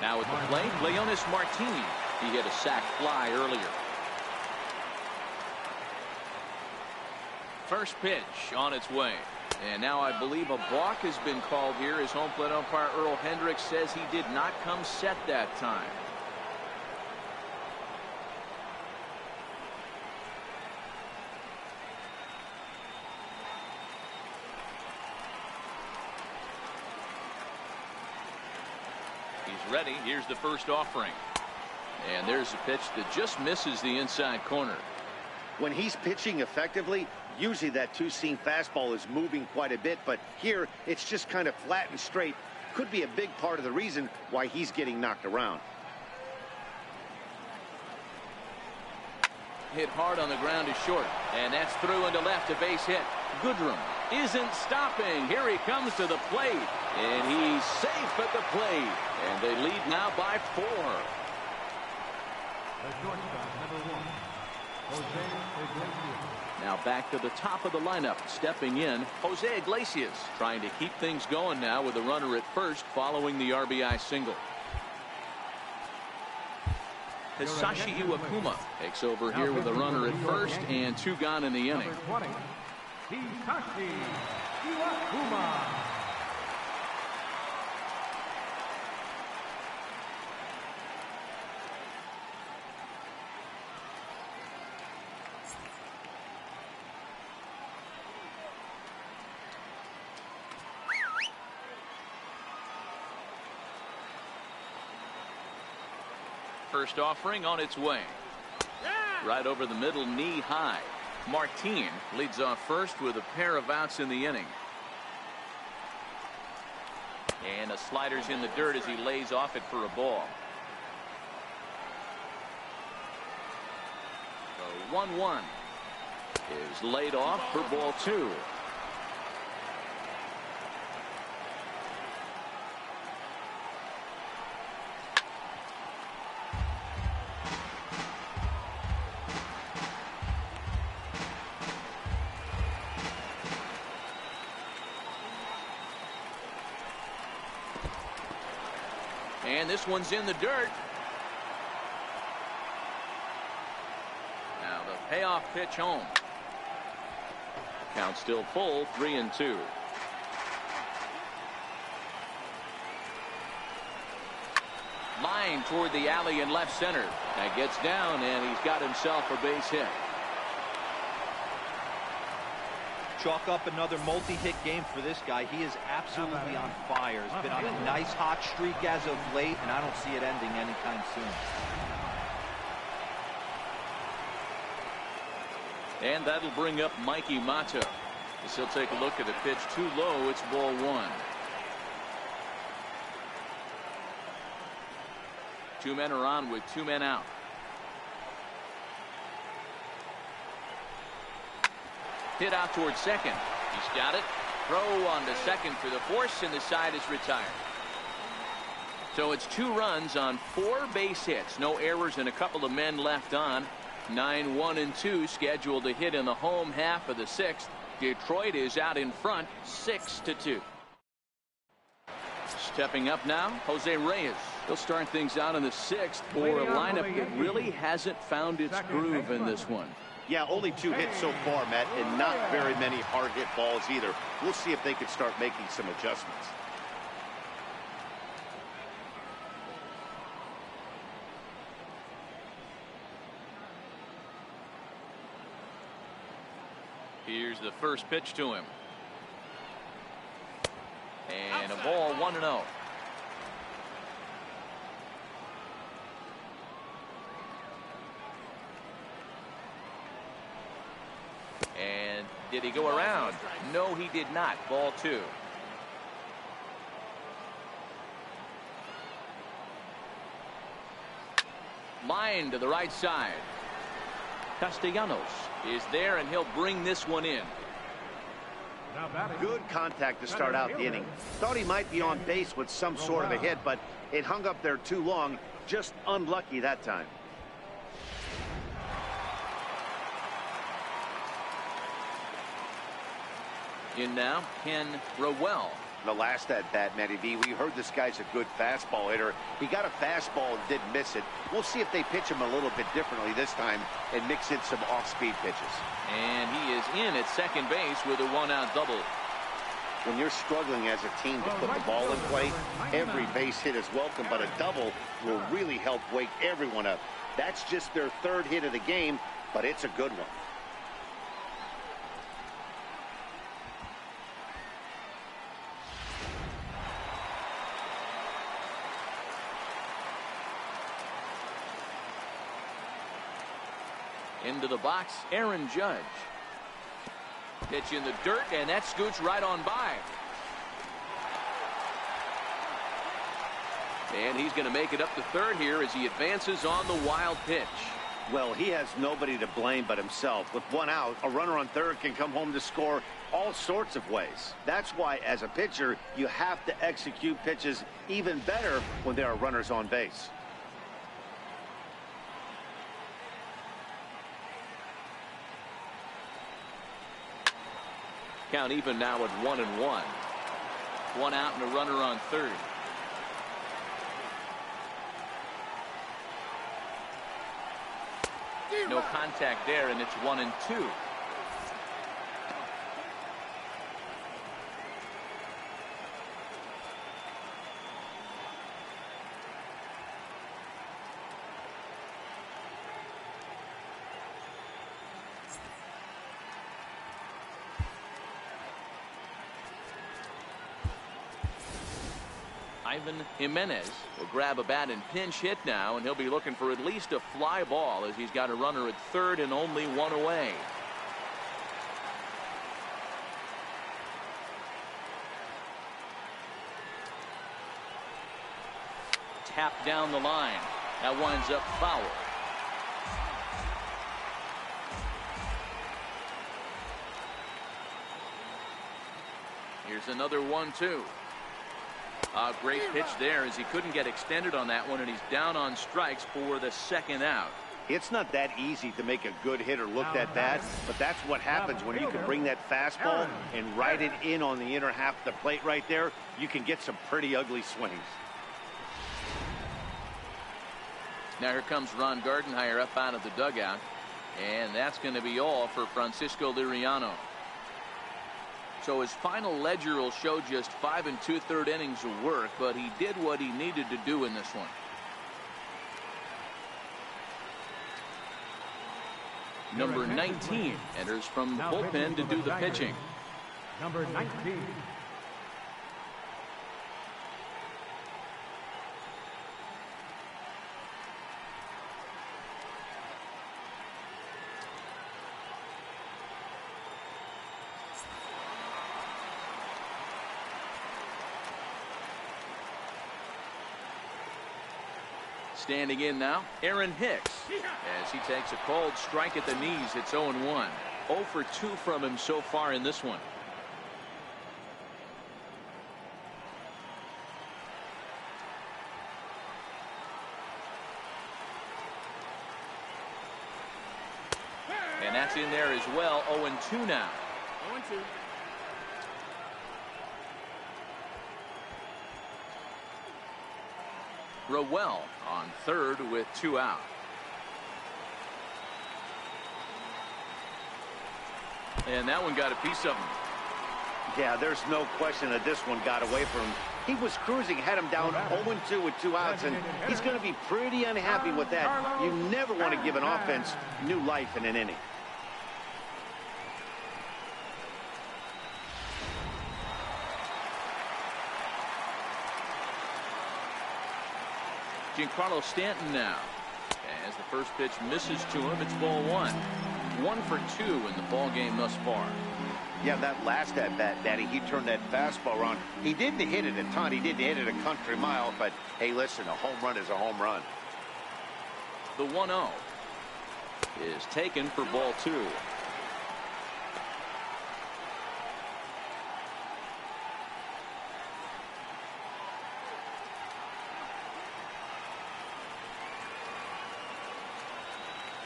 [SPEAKER 1] Now at the plate, Leonis Martini. He hit a sac fly earlier. First pitch on its way. And now I believe a balk has been called here as home plate umpire Earl Hendricks says he did not come set that time. He's ready. Here's the first offering. And there's a pitch that just misses the inside corner.
[SPEAKER 2] When he's pitching effectively, usually that two-seam fastball is moving quite a bit, but here it's just kind of flat and straight. Could be a big part of the reason why he's getting knocked around.
[SPEAKER 1] Hit hard on the ground is short, and that's through into left, a base hit. Goodrum isn't stopping. Here he comes to the plate, and he's safe at the plate, and they lead now by 4.
[SPEAKER 5] The shortstop, number 1, Jose Iglesias.
[SPEAKER 1] Now back to the top of the lineup, stepping in, Jose Iglesias, trying to keep things going now with a runner at first following the RBI single. Hisashi Iwakuma takes over here with a runner at first and 2 gone in the inning.
[SPEAKER 5] Number 20, Hisashi Iwakuma.
[SPEAKER 1] First offering on its way. Right over the middle, knee high. Martin leads off first with a pair of outs in the inning. And a slider's in the dirt as he lays off it for a ball. The 1-1 is laid off for ball 2. And this one's in the dirt. Now the payoff pitch home. Count still full, 3-2. Line toward the alley in left center. That gets down, and he's got himself a base hit.
[SPEAKER 3] Chalk up another multi-hit game for this guy. He is absolutely on fire. He's been on a nice hot streak as of late, and I don't see it ending anytime soon.
[SPEAKER 1] And that'll bring up Mikey Mato. As he'll take a look at the pitch too low. It's ball 1. 2 men are on with 2 men out. Hit out towards second. He's got it. Throw on to second for the force, and the side is retired. So it's 2 runs on 4 base hits. No errors and a couple of men left on. 9-1-2 scheduled to hit in the home half of the 6th. Detroit is out in front 6-2. Stepping up now, Jose Reyes. He'll start things out in the 6th for a lineup that really hasn't found its groove in this one.
[SPEAKER 2] Yeah, only 2 hits so far, Matt, and not very many hard hit balls either. We'll see if they can start making some adjustments.
[SPEAKER 1] Here's the first pitch to him. And a ball, 1-0. And did he go around? No, he did not. Ball 2. line to the right side. Castellanos is there, and he'll bring this one in.
[SPEAKER 5] Now batting.
[SPEAKER 2] Good contact to start out the inning. Thought he might be on base with some sort of a hit, but it hung up there too long. Just unlucky that time.
[SPEAKER 1] In now, Ken Rowell.
[SPEAKER 2] The last at bat, Matty V, we heard this guy's a good fastball hitter. He got a fastball and didn't miss it. We'll see if they pitch him a little bit differently this time and mix in some off-speed pitches.
[SPEAKER 1] And he is in at second base with a one-out double.
[SPEAKER 2] When you're struggling as a team to put the ball in play, every base hit is welcome, but a double will really help wake everyone up. That's just their third hit of the game, but it's a good one.
[SPEAKER 1] Into the box, Aaron Judge. Pitch in the dirt, and that scoots right on by. And he's going to make it up to third here as he advances on the wild pitch.
[SPEAKER 2] Well, he has nobody to blame but himself. With one out, a runner on third can come home to score all sorts of ways. That's why, as a pitcher, you have to execute pitches even better when there are runners on base.
[SPEAKER 1] Count even now at 1-1. One out and a runner on third. No contact there, and it's 1-2. Ivan Jimenez will grab a bat and pinch hit now, and he'll be looking for at least a fly ball as he's got a runner at third and only one away. Tap down the line. That winds up foul. Here's another 1-2. A great pitch there as he couldn't get extended on that one, and he's down on strikes for the second out.
[SPEAKER 2] It's not that easy to make a good hitter look that bad, but that's what happens when you can bring that fastball and ride it in on the inner half of the plate right there. You can get some pretty ugly swings.
[SPEAKER 1] Now here comes Ron Gardenhire up out of the dugout, and that's going to be all for Francisco Liriano. So his final ledger will show just 5 2/3 innings of work, but he did what he needed to do in this one. Number 19 enters from the bullpen to do the pitching.
[SPEAKER 5] Number 19.
[SPEAKER 1] Standing in now, Aaron Hicks, as he takes a cold strike at the knees. It's 0-1. 0 for 2 from him so far in this one. And that's in there as well. 0-2 now.
[SPEAKER 4] 0-2.
[SPEAKER 1] Rowell on third with 2 out. And that one got a piece of him.
[SPEAKER 2] Yeah, there's no question that this one got away from him. He was cruising, had him down 0-2 with 2 outs, and he's going to be pretty unhappy with that. You never want to give an offense new life in an inning.
[SPEAKER 1] Giancarlo Stanton now. As the first pitch misses to him, it's ball 1. 1 for 2 in the ball game thus far.
[SPEAKER 2] Yeah, that last at bat, Danny, he turned that fastball around. He didn't hit it a ton. He didn't hit it a country mile, but hey, listen, a home run is a home run.
[SPEAKER 1] The 1-0 is taken for ball 2.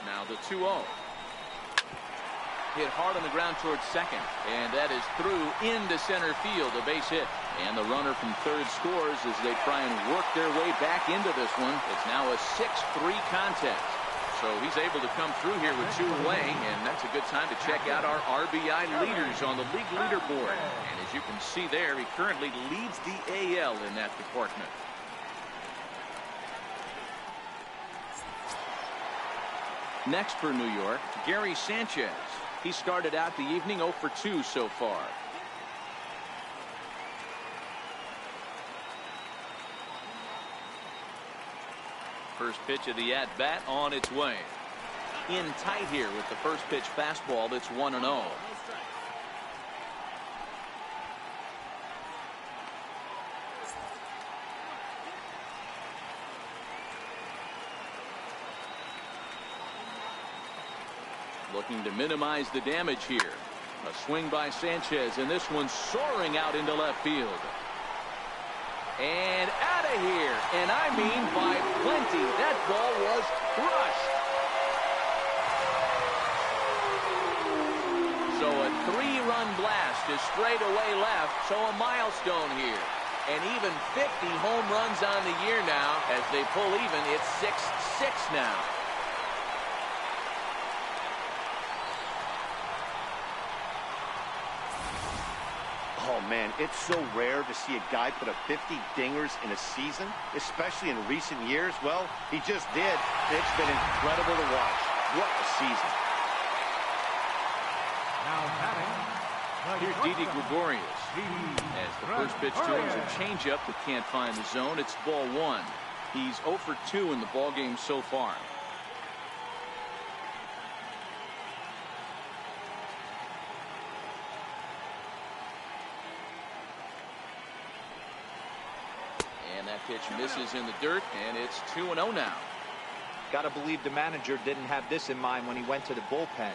[SPEAKER 1] Now the 2-0. Hit hard on the ground towards second, and that is through into center field, a base hit. And the runner from third scores as they try and work their way back into this one. It's now a 6-3 contest. So he's able to come through here with 2 away, and that's a good time to check out our RBI leaders on the league leaderboard. And as you can see there, he currently leads the AL in that department. Next for New York, Gary Sanchez. He started out the evening 0 for 2 so far. First pitch of the at-bat on its way. In tight here with the first pitch fastball that's 1-0. Looking to minimize the damage here. A swing by Sanchez, and this one soaring out into left field. And out of here, and I mean by plenty. That ball was crushed. So a 3-run blast to straightaway left, so a milestone here. And even 50 home runs on the year now. As they pull even, it's 6-6 now.
[SPEAKER 2] Oh, man, it's so rare to see a guy put up 50 dingers in a season, especially in recent years. Well, he just did. It's been incredible to watch. What a season.
[SPEAKER 5] Now batting,
[SPEAKER 1] Here's Didi Gregorius. As the first pitch to him is a changeup that can't find the zone. It's ball 1. He's 0 for 2 in the ballgame so far. And that pitch misses in the dirt, and it's 2-0 now.
[SPEAKER 3] Got to believe the manager didn't have this in mind when he went to the bullpen.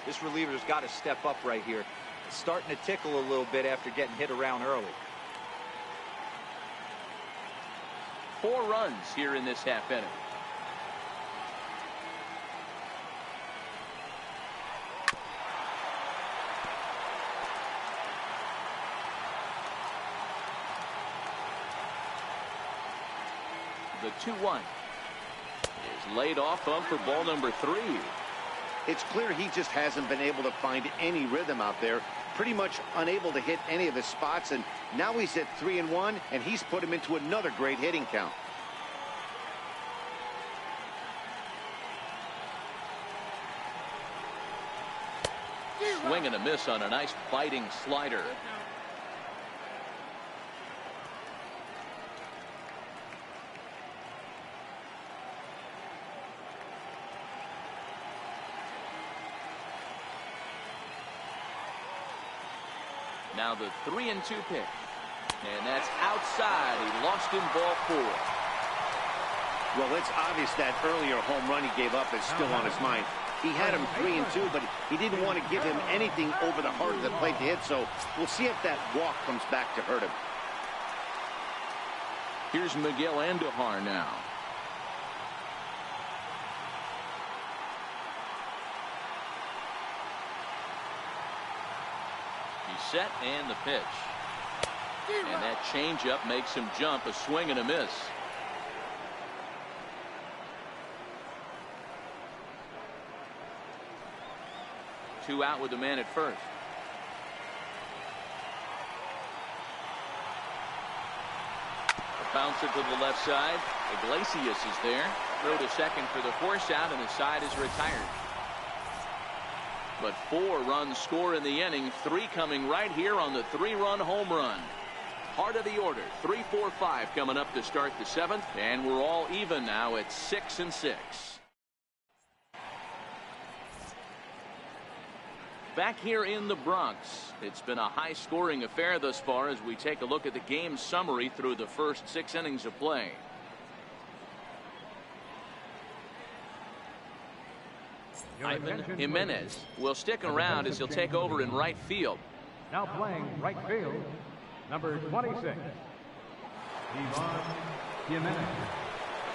[SPEAKER 3] This reliever's got to step up right here. It's starting to tickle a little bit after getting hit around early.
[SPEAKER 1] 4 runs here in this half inning. The 2-1 is laid off of for ball number 3.
[SPEAKER 2] It's clear he just hasn't been able to find any rhythm out there. Pretty much unable to hit any of his spots, and now he's at 3-1, and he's put him into another great hitting count.
[SPEAKER 1] Swing and a miss on a nice biting slider. Now the 3-2 pitch. And that's outside. He lost in ball 4.
[SPEAKER 2] Well, it's obvious that earlier home run he gave up is still on his mind. He had him 3-2, but he didn't want to give him anything over the heart of the plate to hit, so we'll see if that walk comes back to hurt him.
[SPEAKER 1] Here's Miguel Andujar now. He's set, and the pitch. And that changeup makes him jump. A swing and a miss. Two out with the man at first. A bouncer to the left side. Iglesias is there. Throw to second for the force out, and the side is retired. But 4 runs score in the inning. 3 coming right here on the 3-run home run. Heart of the order. 3-4-5 coming up to start the 7th, and we're all even now at 6-6. Back here in the Bronx, it's been a high-scoring affair thus far as we take a look at the game summary through the first 6 innings of play. Ivan Jimenez will stick around as he'll take over in right field.
[SPEAKER 5] Now playing right field, number 26, Ivan Jimenez.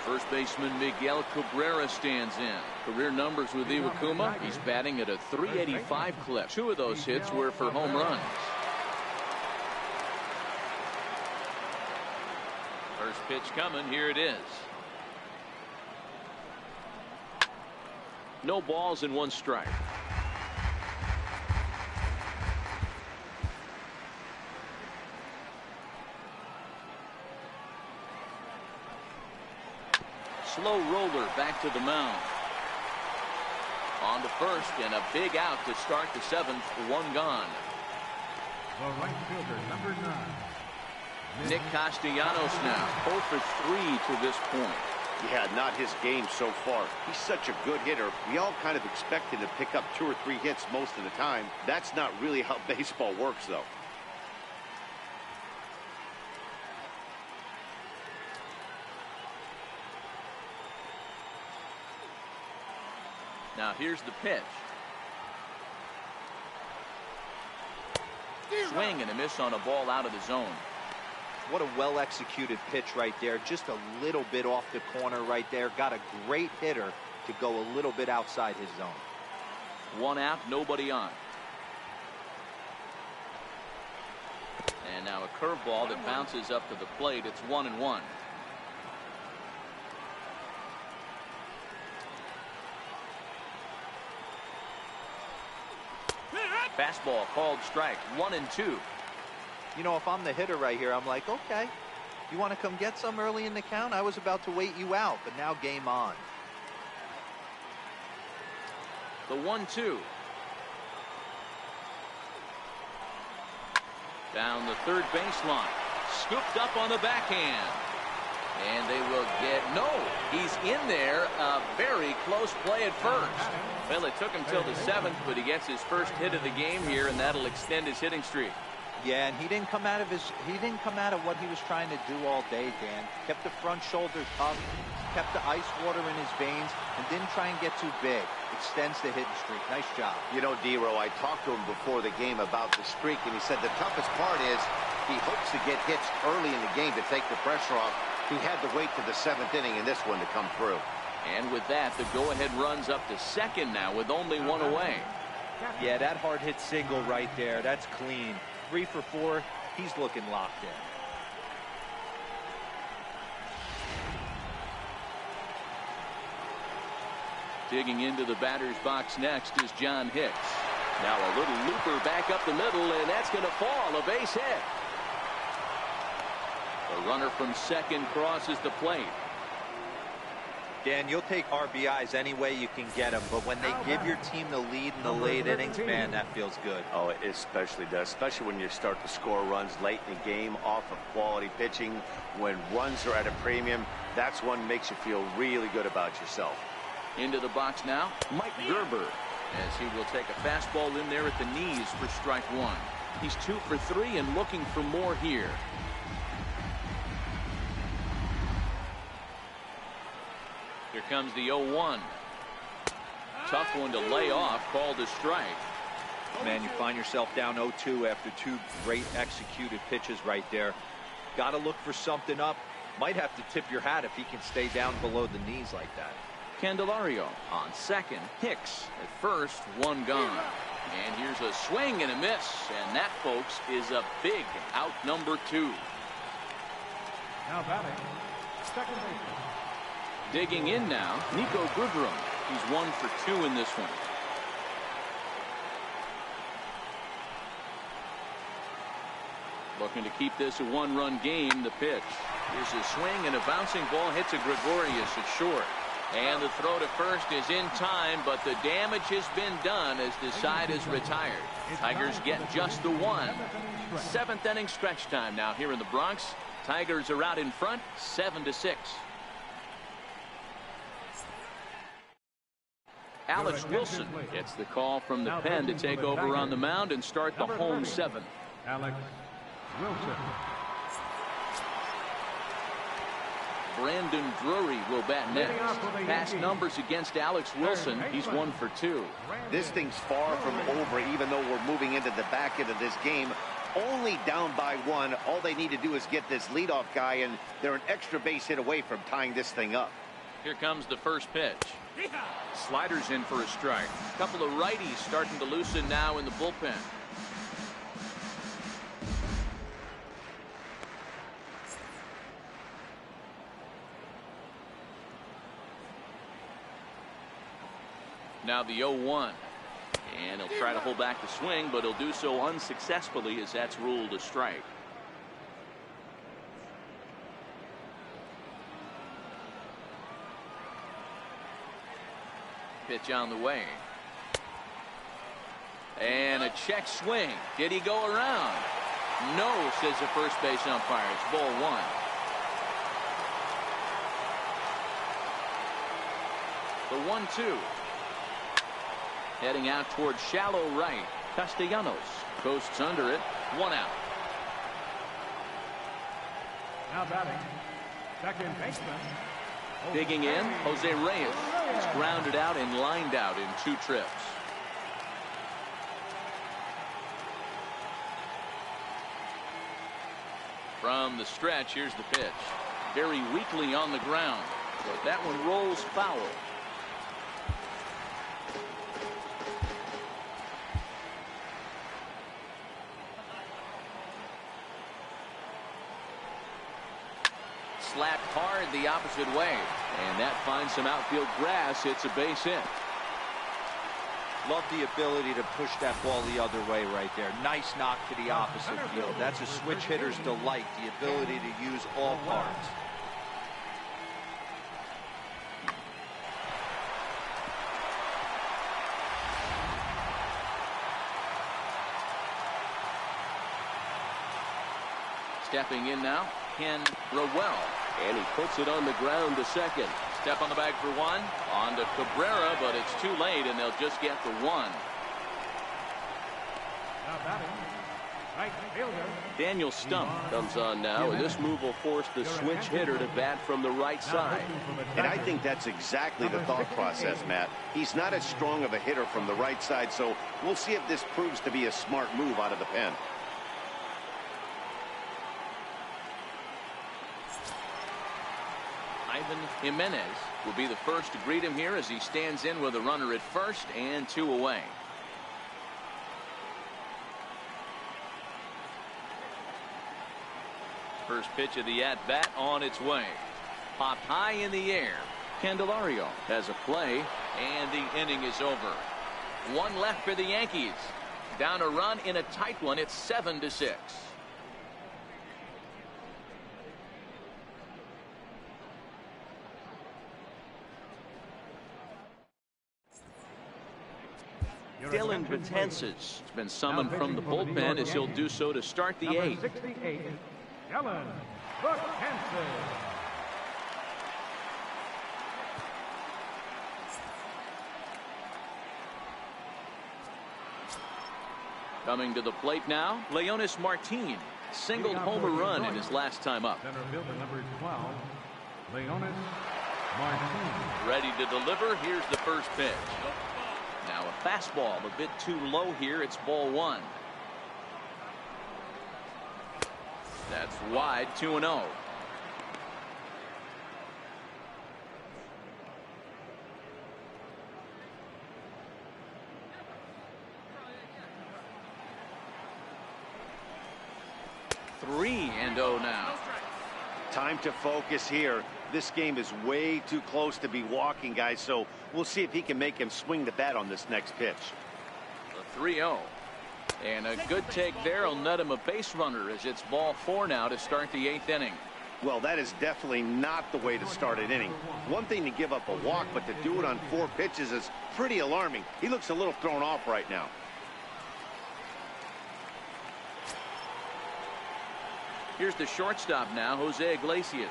[SPEAKER 1] First baseman Miguel Cabrera stands in. Career numbers with Iwakuma. He's batting at a .385 clip. 2 of those hits were for home runs. First pitch coming. Here it is. No balls and 1 strike. Slow roller back to the mound. On to first and a big out to start the 7th. 1 gone.
[SPEAKER 5] The right fielder, number 9.
[SPEAKER 1] Nick Castellanos now 0 for 3 to this point.
[SPEAKER 2] Yeah, not his game so far. He's such a good hitter. We all kind of expected to pick up 2 or 3 hits most of the time. That's not really how baseball works, though.
[SPEAKER 1] Now here's the pitch. Swing and a miss on a ball out of the zone.
[SPEAKER 3] What a well-executed pitch right there. Just a little bit off the corner right there. Got a great hitter to go a little bit outside his zone.
[SPEAKER 1] 1 out, nobody on. And now a curveball that bounces up to the plate. It's 1-1. Fastball called strike. 1-2.
[SPEAKER 3] You know, if I'm the hitter right here, I'm like, okay, you want to come get some early in the count? I was about to wait you out, but now game on.
[SPEAKER 1] The 1-2. Down the third baseline. Scooped up on the backhand. And they will get, no, he's in there. A very close play at first. Well, it took him till the 7th, but he gets his first hit of the game here, and that'll extend his hitting streak.
[SPEAKER 3] Yeah, and he didn't come out of what he was trying to do all day, Dan. Kept the front shoulders up, kept the ice water in his veins, and didn't try and get too big. Extends the hitting streak. Nice job.
[SPEAKER 2] You know, D-Row, I talked to him before the game about the streak, and he said the toughest part is he hopes to get hits early in the game to take the pressure off. He had to wait to the 7th inning in this one to come through.
[SPEAKER 1] And with that, the go-ahead runs up to second now with only 1 away.
[SPEAKER 3] Yeah, that hard hit single right there. That's clean. 3 for 4. He's looking locked in.
[SPEAKER 1] Digging into the batter's box next is John Hicks. Now a little looper back up the middle, and that's going to fall. A base hit. The runner from second crosses the plate.
[SPEAKER 3] Dan, you'll take RBIs any way you can get them, but when they give your team the lead in the late innings, man, that feels good.
[SPEAKER 2] Oh, it especially does, especially when you start to score runs late in the game off of quality pitching. When runs are at a premium, that's when makes you feel really good about yourself.
[SPEAKER 1] Into the box now, Mike Gerber, as he will take a fastball in there at the knees for strike 1. He's 2 for 3 and looking for more here. Here comes the 0-1. Tough one to lay off, called a strike.
[SPEAKER 3] Man, you find yourself down 0-2 after 2 great executed pitches right there. Got to look for something up. Might have to tip your hat if he can stay down below the knees like that.
[SPEAKER 1] Candelario on second. Hicks at first. 1 gone. And here's a swing and a miss. And that, folks, is a big out number 2.
[SPEAKER 5] Now batting, second baseman.
[SPEAKER 1] Digging in now, Nico Goodrum. He's 1 for 2 in this one. Looking to keep this a 1-run game. The pitch. Here's a swing and a bouncing ball hits a Gregorius at short. And the throw to first is in time, but the damage has been done as the side is retired. Tigers get just the 1. 7th inning stretch time now here in the Bronx. Tigers are out in front, 7-6. Alex Wilson gets the call from the pen to take over on the mound and start the home 7th.
[SPEAKER 5] Alex Wilson.
[SPEAKER 1] Brandon Drury will bat next. Past numbers against Alex Wilson, he's 1 for 2.
[SPEAKER 2] This thing's far from over, even though we're moving into the back end of this game. Only down by 1. All they need to do is get this leadoff guy, and they're an extra base hit away from tying this thing up.
[SPEAKER 1] Here comes the first pitch. Sliders in for a strike. A couple of righties starting to loosen now in the bullpen. Now the 0-1. And he'll try to hold back the swing, but he'll do so unsuccessfully as that's ruled a strike. Pitch on the way. And a check swing. Did he go around? No, says the first base umpire. It's ball 1. The 1-2. Heading out towards shallow right. Castellanos coasts under it. 1 out.
[SPEAKER 5] Now batting, second baseman.
[SPEAKER 1] Digging in, Jose Reyes. It's grounded out and lined out in 2 trips. From the stretch, here's the pitch. Very weakly on the ground, but that one rolls foul. Slapped hard the opposite way, and that finds some outfield grass. It's a base hit.
[SPEAKER 3] Love the ability to push that ball the other way right there. Nice knock to the opposite field. That's a switch hitter's delight, the ability to use all parts.
[SPEAKER 1] Stepping in now, Ken Rowell. And he puts it on the ground to second. Step on the bag for 1. On to Cabrera, but it's too late, and they'll just get the 1.
[SPEAKER 5] Now batting, right fielder.
[SPEAKER 1] Daniel Stump comes on now, and this move will force the switch hitter to bat from the right side.
[SPEAKER 2] And I think that's exactly the thought process, Matt. He's not as strong of a hitter from the right side, so we'll see if this proves to be a smart move out of the pen.
[SPEAKER 1] Ivan Jimenez will be the first to greet him here as he stands in with a runner at first and 2 away. First pitch of the at-bat on its way. Popped high in the air. Candelario has a play, and the inning is over. 1 left for the Yankees. Down a run in a tight one. It's 7-6. Dylan Betances has been summoned from the bullpen as he'll do so to start the 8th.
[SPEAKER 5] 68, Dylan Betances.
[SPEAKER 1] Coming to the plate now, Leonis Martin singled home a run in his last time up.
[SPEAKER 5] Center fielder number 12, Leonis Martin.
[SPEAKER 1] Ready to deliver. Here's the first pitch. Now a fastball a bit too low here. It's ball 1. That's wide. 2-0. Three and 0 now.
[SPEAKER 2] Time to focus here. This game is way too close to be walking, guys, so we'll see if he can make him swing the bat on this next pitch.
[SPEAKER 1] The 3-0. And a good take there will net him a base runner as it's ball 4 now to start the 8th inning.
[SPEAKER 2] Well, that is definitely not the way to start an inning. One thing to give up a walk, but to do it on 4 pitches is pretty alarming. He looks a little thrown off right now.
[SPEAKER 1] Here's the shortstop now, Jose Iglesias.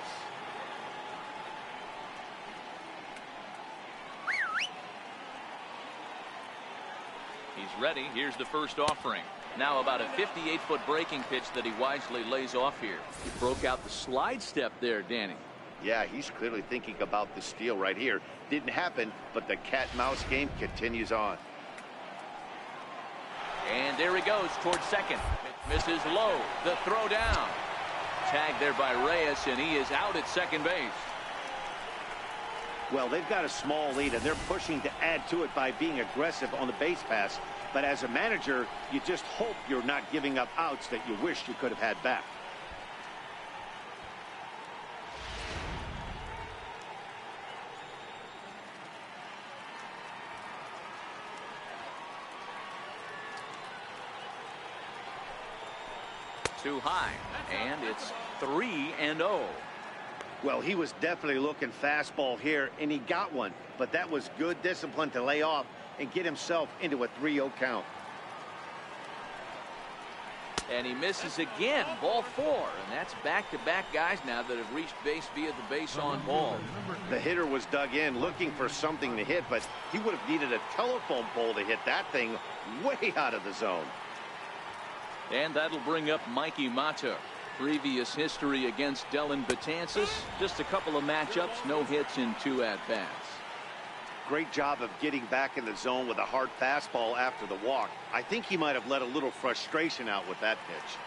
[SPEAKER 1] He's ready. Here's the first offering. Now about a 58-foot breaking pitch that he wisely lays off here. He broke out the slide step there, Danny.
[SPEAKER 2] Yeah, he's clearly thinking about the steal right here. Didn't happen, but the cat-mouse game continues on.
[SPEAKER 1] And there he goes towards second. Misses low. The throw down. Tagged there by Reyes, and he is out at second base.
[SPEAKER 2] Well, they've got a small lead, and they're pushing to add to it by being aggressive on the base pass. But as a manager, you just hope you're not giving up outs that you wish you could have had back.
[SPEAKER 1] Too high, and it's 3-0.
[SPEAKER 2] Well, he was definitely looking fastball here, and he got one. But that was good discipline to lay off and get himself into a 3-0 count.
[SPEAKER 1] And he misses again, ball 4. And that's back-to-back guys now that have reached base via the base on ball.
[SPEAKER 2] The hitter was dug in looking for something to hit, but he would have needed a telephone pole to hit that thing way out of the zone.
[SPEAKER 1] And that'll bring up Mikey Mata. Previous history against Dellin Betances. Just a couple of matchups, no hits in 2 at-bats.
[SPEAKER 2] Great job of getting back in the zone with a hard fastball after the walk. I think he might have let a little frustration out with that pitch.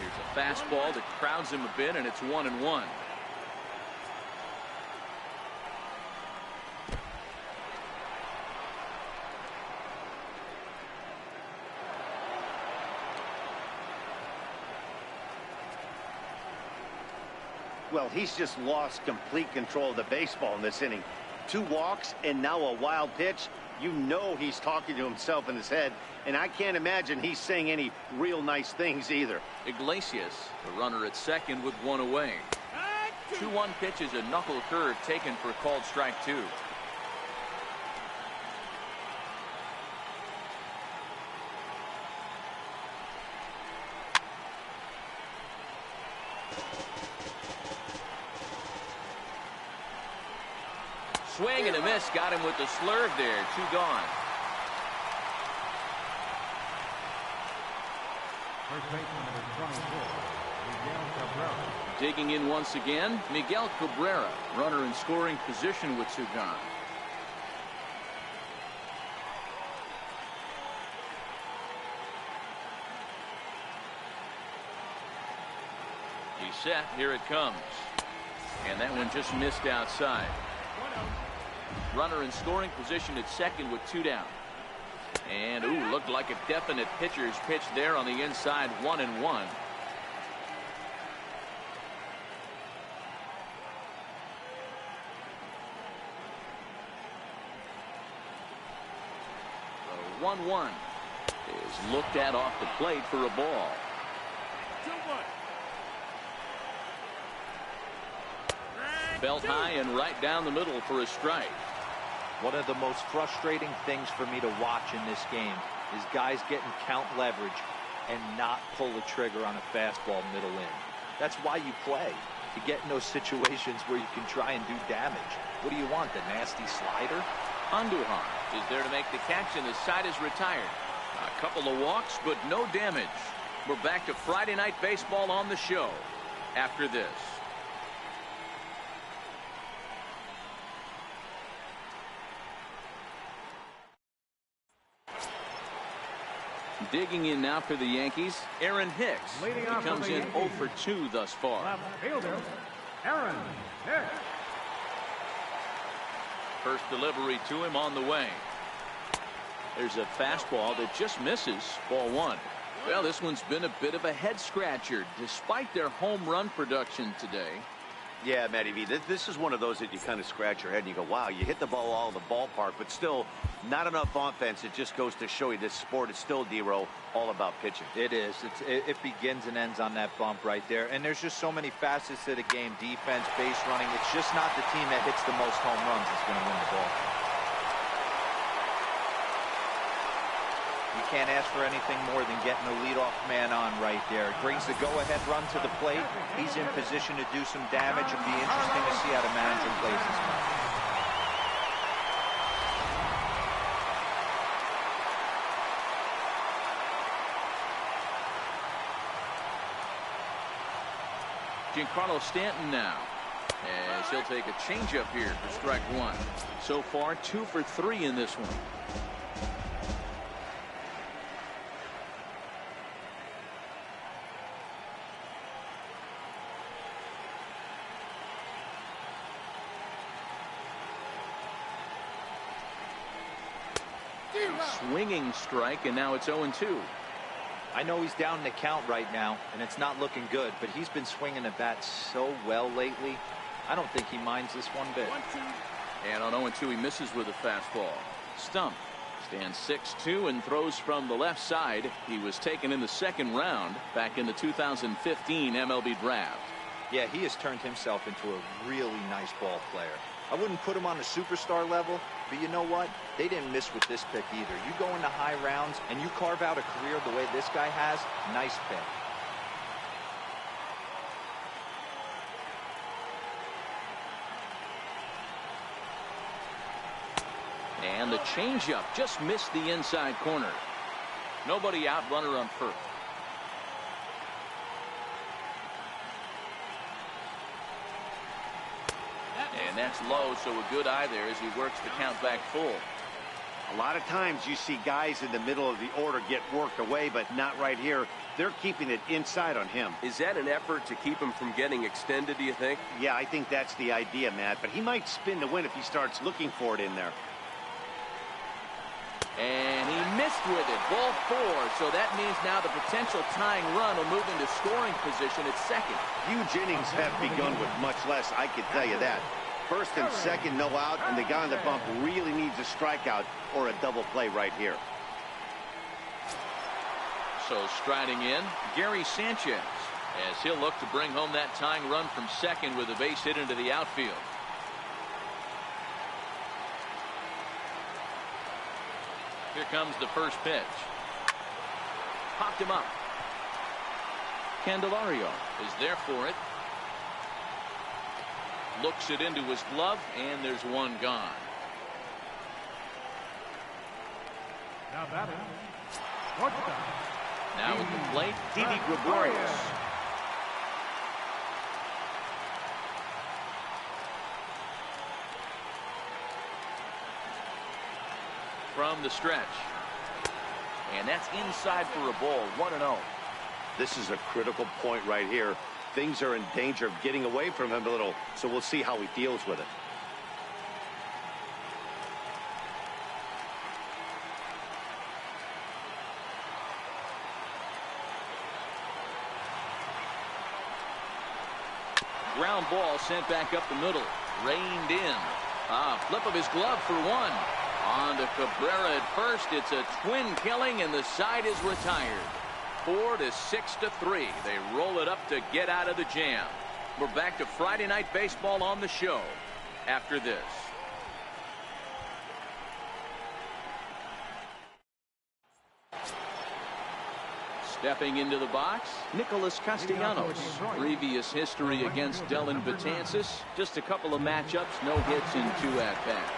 [SPEAKER 1] Here's a fastball that crowds him a bit, and it's 1-1.
[SPEAKER 2] Well, he's just lost complete control of the baseball in this inning. 2 walks and now a wild pitch. You know he's talking to himself in his head, and I can't imagine he's saying any real nice things either.
[SPEAKER 1] Iglesias, the runner at second with 1 away. 2-1 pitch is a knuckle curve taken for called strike 2. Swing and a miss, got him with the slurve there. 2 gone.
[SPEAKER 5] First baseman number 24, Miguel Cabrera.
[SPEAKER 1] Digging in once again, Miguel Cabrera, runner in scoring position with 2 gone. He's set. Here it comes. And that one just missed outside. Runner in scoring position at second with 2 down. And, ooh, looked like a definite pitcher's pitch there on the inside, 1-1. The 1-1 is looked at off the plate for a ball.
[SPEAKER 4] 2-1.
[SPEAKER 1] Belt high and right down the middle for a strike.
[SPEAKER 3] One of the most frustrating things for me to watch in this game is guys getting count leverage and not pull the trigger on a fastball middle in. That's why you play, to get in those situations where you can try and do damage. What do you want, the nasty slider?
[SPEAKER 1] Andujar is there to make the catch, and the side is retired. A couple of walks, but no damage. We're back to Friday Night Baseball on the show after this. Digging in now for the Yankees, Aaron Hicks.
[SPEAKER 5] Leading
[SPEAKER 1] He
[SPEAKER 5] off for
[SPEAKER 1] comes
[SPEAKER 5] the
[SPEAKER 1] in
[SPEAKER 5] Yankees.
[SPEAKER 1] 0 for 2 thus far.
[SPEAKER 5] Left fielder, Aaron Hicks.
[SPEAKER 1] First delivery to him on the way. There's a fastball that just misses, ball 1. Well, this one's been a bit of a head scratcher despite their home run production today.
[SPEAKER 2] Yeah, Matty V, this is one of those that you kind of scratch your head and you go, wow, you hit the ball all in the ballpark, but still not enough offense. It just goes to show you this sport is still, D-Row, all about pitching.
[SPEAKER 3] It is. It begins and ends on that bump right there. And there's just so many facets to the game. Defense, base running. It's just not the team that hits the most home runs that's going to win the ball. You can't ask for anything more than getting the leadoff man on right there. It brings the go-ahead run to the plate. He's in position to do some damage. It'll be interesting to see how the manager plays this match.
[SPEAKER 1] Giancarlo Stanton now, as he'll take a changeup here for strike one. So far, 2 for 3 in this one. Swinging strike, and now it's 0-2.
[SPEAKER 3] I know he's down in the count right now, and it's not looking good, but he's been swinging the bat so well lately. I don't think he minds this one bit.
[SPEAKER 1] And on 0-2, he misses with a fastball. Stump stands 6-2 and throws from the left side. He was taken in the second round back in the 2015 MLB draft.
[SPEAKER 3] Yeah, he has turned himself into a really nice ball player. I wouldn't put him on a superstar level, but you know what? They didn't miss with this pick either. You go into high rounds and you carve out a career the way this guy has, nice pick.
[SPEAKER 1] And the changeup just missed the inside corner. Nobody out, runner on first. And that's low, so a good eye there as he works the count back full.
[SPEAKER 2] A lot of times you see guys in the middle of the order get worked away, but not right here. They're keeping it inside on him.
[SPEAKER 6] Is that an effort to keep him from getting extended, do you think?
[SPEAKER 2] Yeah, I think that's the idea, Matt, but he might spin to win if he starts looking for it in there.
[SPEAKER 1] And he missed with it. Ball 4. So that means now the potential tying run will move into scoring position at second.
[SPEAKER 2] Huge innings have begun with much less, I can tell you that. First and second, no out, and the guy on the bump really needs a strikeout or a double play right here.
[SPEAKER 1] So striding in, Gary Sanchez, as he'll look to bring home that tying run from second with a base hit into the outfield. Here comes the first pitch. Popped him up. Candelario is there for it. Looks it into his glove, and there's one gone.
[SPEAKER 5] Now batting.
[SPEAKER 1] Now at the plate, Didi Gregorius. From the stretch. And that's inside for a ball, 1-0.
[SPEAKER 2] This is a critical point right here. Things are in danger of getting away from him a little, so we'll see how he deals with it.
[SPEAKER 1] Ground ball sent back up the middle. Reined in. Flip of his glove for one. On to Cabrera at first. It's a twin killing, and the side is retired. 4-6-3. They roll it up to get out of the jam. We're back to Friday Night Baseball on the show after this. Stepping into the box, Nicholas Castellanos. Previous history against Dellin Betances. Just a couple of matchups, no hits in 2 at-bats.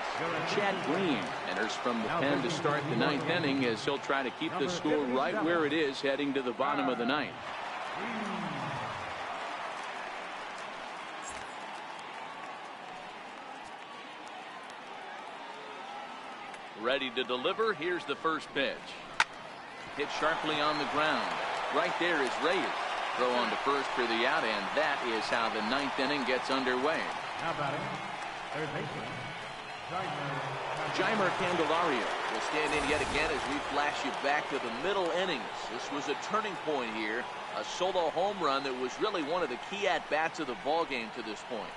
[SPEAKER 1] Chad Green enters from the pen to start the 9th inning as he'll try to keep the score right where it is heading to the bottom of the 9th. Ready to deliver. Here's the first pitch. Hit sharply on the ground. Right there is Reyes. Throw on to first for the out, and that is how the 9th inning gets underway.
[SPEAKER 5] Now batting. Third baseman.
[SPEAKER 1] Jeimer Candelario will stand in yet again as we flash you back to the middle innings. This was a turning point here. A solo home run that was really one of the key at-bats of the ballgame to this point.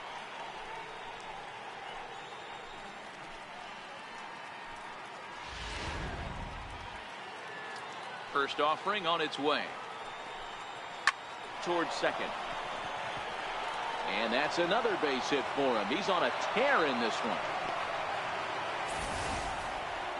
[SPEAKER 1] First offering on its way. Towards second. And that's another base hit for him. He's on a tear in this one.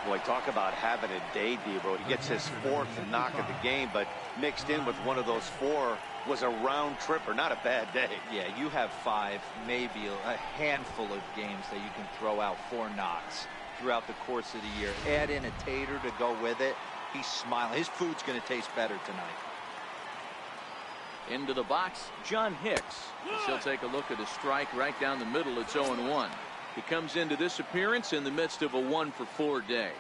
[SPEAKER 2] Boy, talk about having a day, Debo. He gets his 4th knock of the game, but mixed in with one of those 4 was a round tripper. Not a bad day.
[SPEAKER 3] Yeah, you have 5, maybe a handful of games that you can throw out 4 knocks throughout the course of the year. Add in a tater to go with it. He's smiling. His food's going to taste better tonight.
[SPEAKER 1] Into the box, John Hicks. He'll take a look at a strike right down the middle. It's 0-1. He comes into this appearance in the midst of a 1-for-4 day.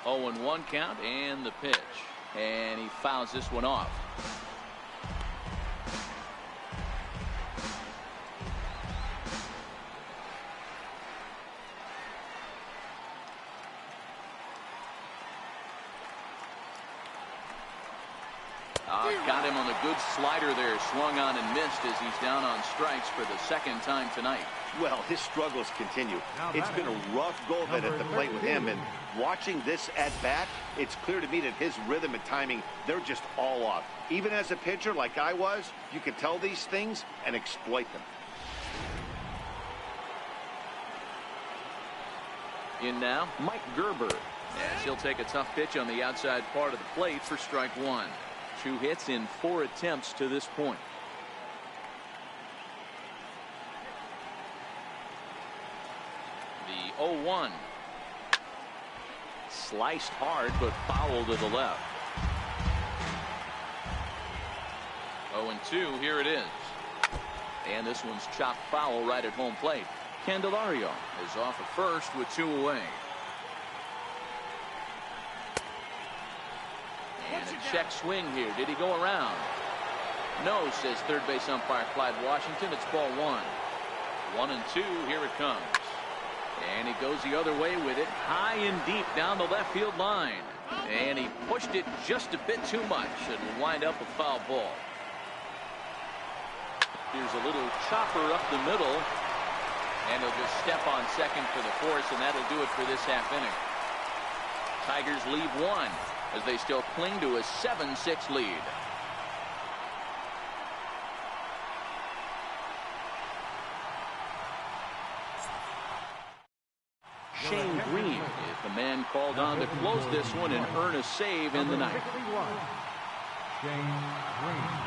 [SPEAKER 1] Oh, and 1 count and the pitch. And he fouls this one off. Got him on the good slider there, swung on and missed as he's down on strikes for the 2nd time tonight.
[SPEAKER 2] Well, his struggles continue. It's been a rough go of it at the plate with him, and watching this at bat, it's clear to me that his rhythm and timing, they're just all off. Even as a pitcher like I was, you can tell these things and exploit them.
[SPEAKER 1] In now, Mike Gerber, as he'll take a tough pitch on the outside part of the plate for strike 1. 2 hits in 4 attempts to this point. The 0-1. Sliced hard, but foul to the left. 0-2, here it is. And this one's chopped foul right at home plate. Candelario is off at first with 2 away. And a check swing here. Did he go around? No, says third base umpire Clyde Washington. It's ball 1. 1-2. Here it comes. And he goes the other way with it. High and deep down the left field line. And he pushed it just a bit too much. It'll wind up a foul ball. Here's a little chopper up the middle. And he'll just step on second for the force, and that'll do it for this half inning. Tigers leave 1. As they still cling to a 7-6 lead. Shane Green is the man called on to close this one and earn a save in the ninth.
[SPEAKER 5] Shane Green.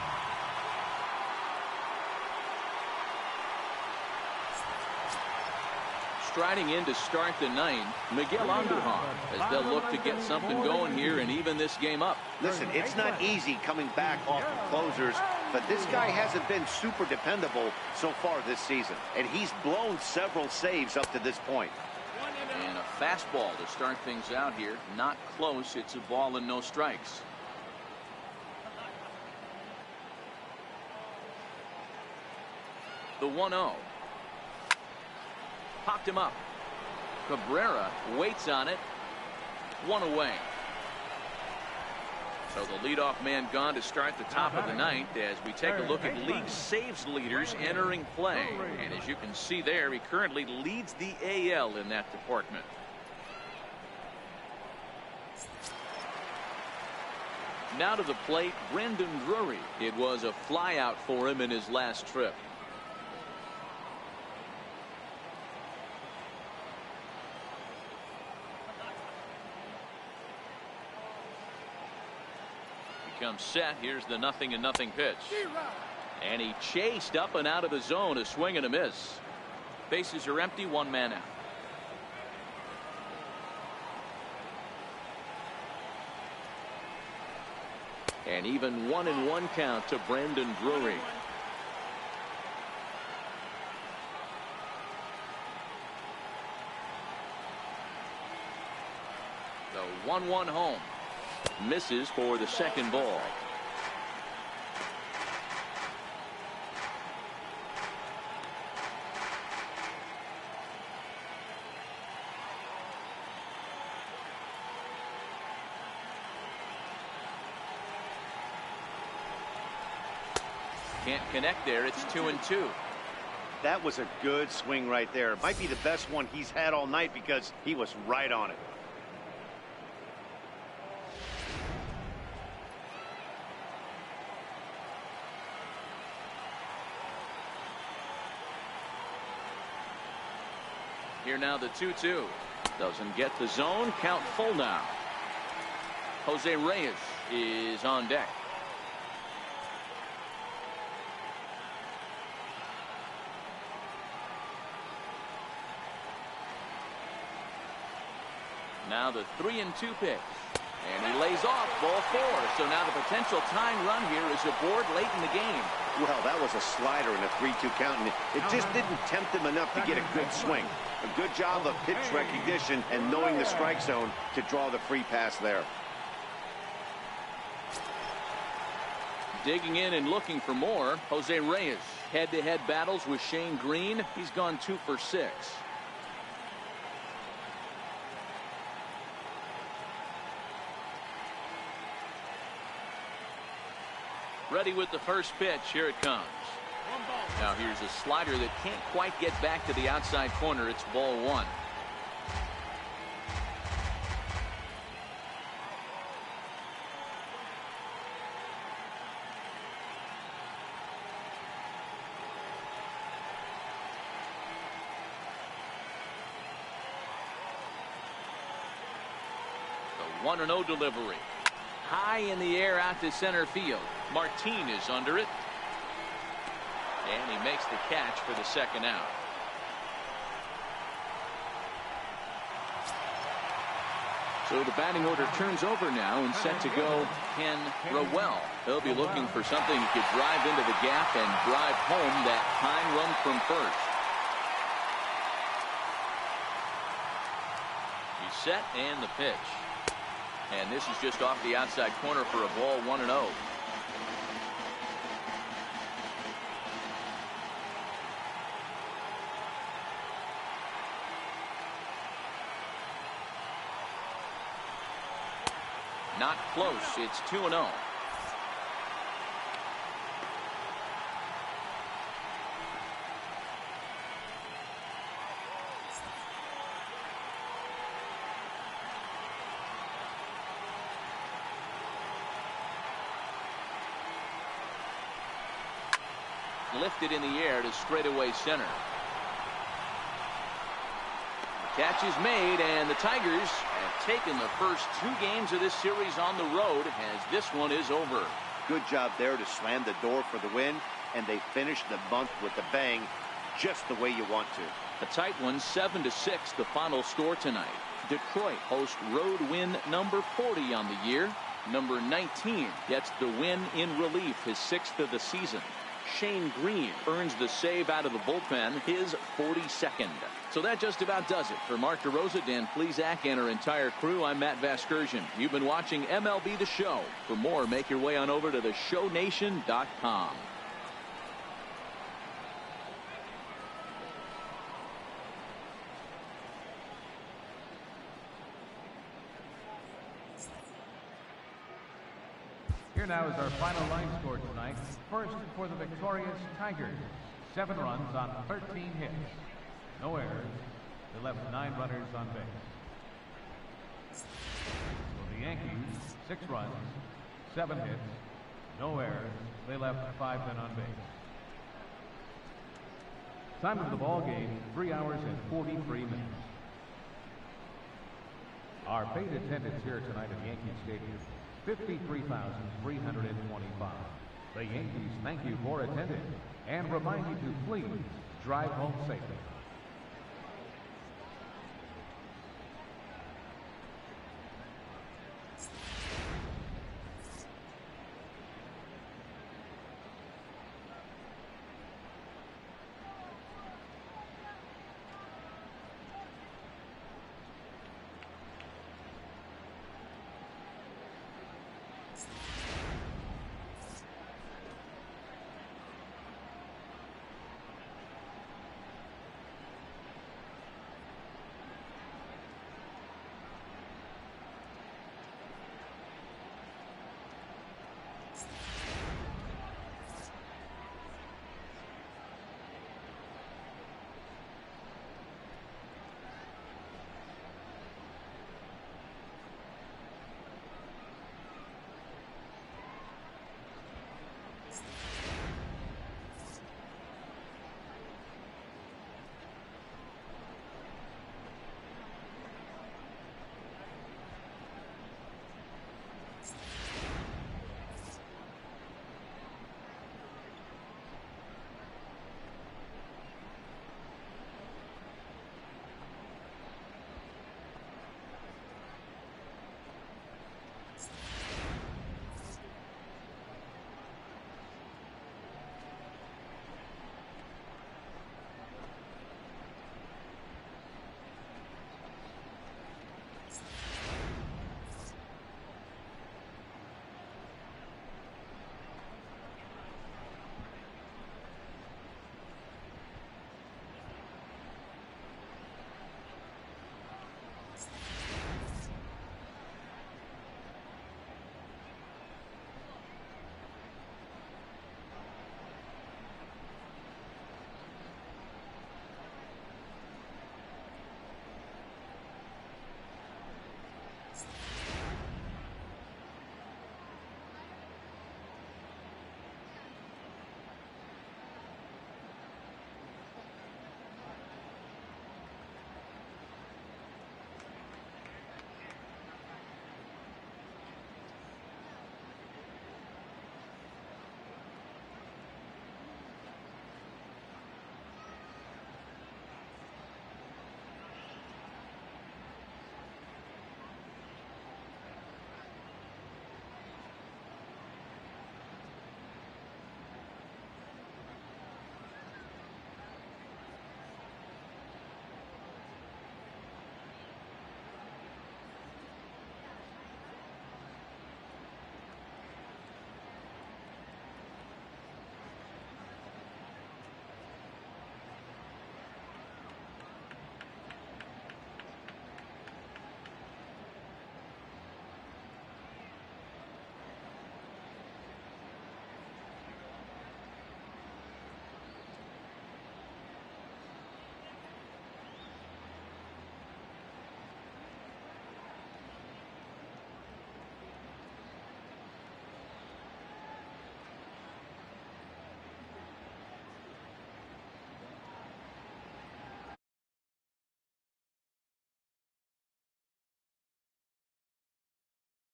[SPEAKER 1] Striding in to start the 9th, Miguel Andujar, as they'll look to get something going here and even this game up.
[SPEAKER 2] Listen, it's not easy coming back off the closers, but this guy hasn't been super dependable so far this season, and he's blown several saves up to this point.
[SPEAKER 1] And a fastball to start things out here. Not close. It's a ball and no strikes. The 1-0. Popped him up. Cabrera waits on it. 1 away. So the leadoff man gone to start the top of the 9th as we take a look at league saves leaders entering play. And as you can see there, he currently leads the AL in that department. Now to the plate, Brendan Drury. It was a flyout for him in his last trip. Comes set. Here's the 0-0 pitch. And he chased up and out of the zone. A swing and a miss. Bases are empty. 1 man out. And even 1-1 count to Brendan Drury. The 1-1 home. Misses for the 2nd ball. Can't connect there. It's 2-2.
[SPEAKER 2] That was a good swing right there. Might be the best one he's had all night because he was right on it.
[SPEAKER 1] Here now the 2-2. Doesn't get the zone. Count full now. Jose Reyes is on deck. Now the 3-2 pitch. And he lays off ball 4. So now the potential tying run here is aboard late in the game.
[SPEAKER 2] Well, that was a slider in a 3-2 count, and it just didn't tempt him enough to get a good swing. A good job of pitch recognition and knowing the strike zone to draw the free pass there.
[SPEAKER 1] Digging in and looking for more, Jose Reyes. Head-to-head battles with Shane Green. He's gone 2 for 6. Ready with the first pitch. Here it comes. Now here's a slider that can't quite get back to the outside corner. It's ball 1. The 1-0 delivery. High in the air out to center field. Martin is under it. And he makes the catch for the second out. So the batting order turns over now and set to go Ken Rowell. He'll be looking for something he could drive into the gap and drive home that tying run from first. He's set and the pitch. And this is just off the outside corner for a ball 1-0. Not close. It's 2-0. Lifted in the air to straightaway center. Catch is made, and the Tigers have taken the first 2 games of this series on the road as this one is over.
[SPEAKER 2] Good job there to slam the door for the win, and they finished the month with a bang, just the way you want to.
[SPEAKER 1] A tight one, 7-6, the final score tonight. Detroit hosts road win number 40 on the year. Number 19 gets the win in relief, his 6th of the season. Shane Green earns the save out of the bullpen, his 42nd. So that just about does it. For Mark DeRosa, Dan Plesac, and our entire crew, I'm Matt Vasgersian. You've been watching MLB The Show. For more, make your way on over to theshownation.com.
[SPEAKER 5] Here now is our final line score tonight. First for the victorious Tigers. 7 runs on 13 hits. No errors. They left 9 runners on base. For the Yankees, 6 runs, 7 hits, no errors. They left 5 men on base. Time of the ball game, 3 hours and 43 minutes. Our paid attendance here tonight at Yankee Stadium, 53,325. The Yankees thank you for attending and remind you to please drive home safely.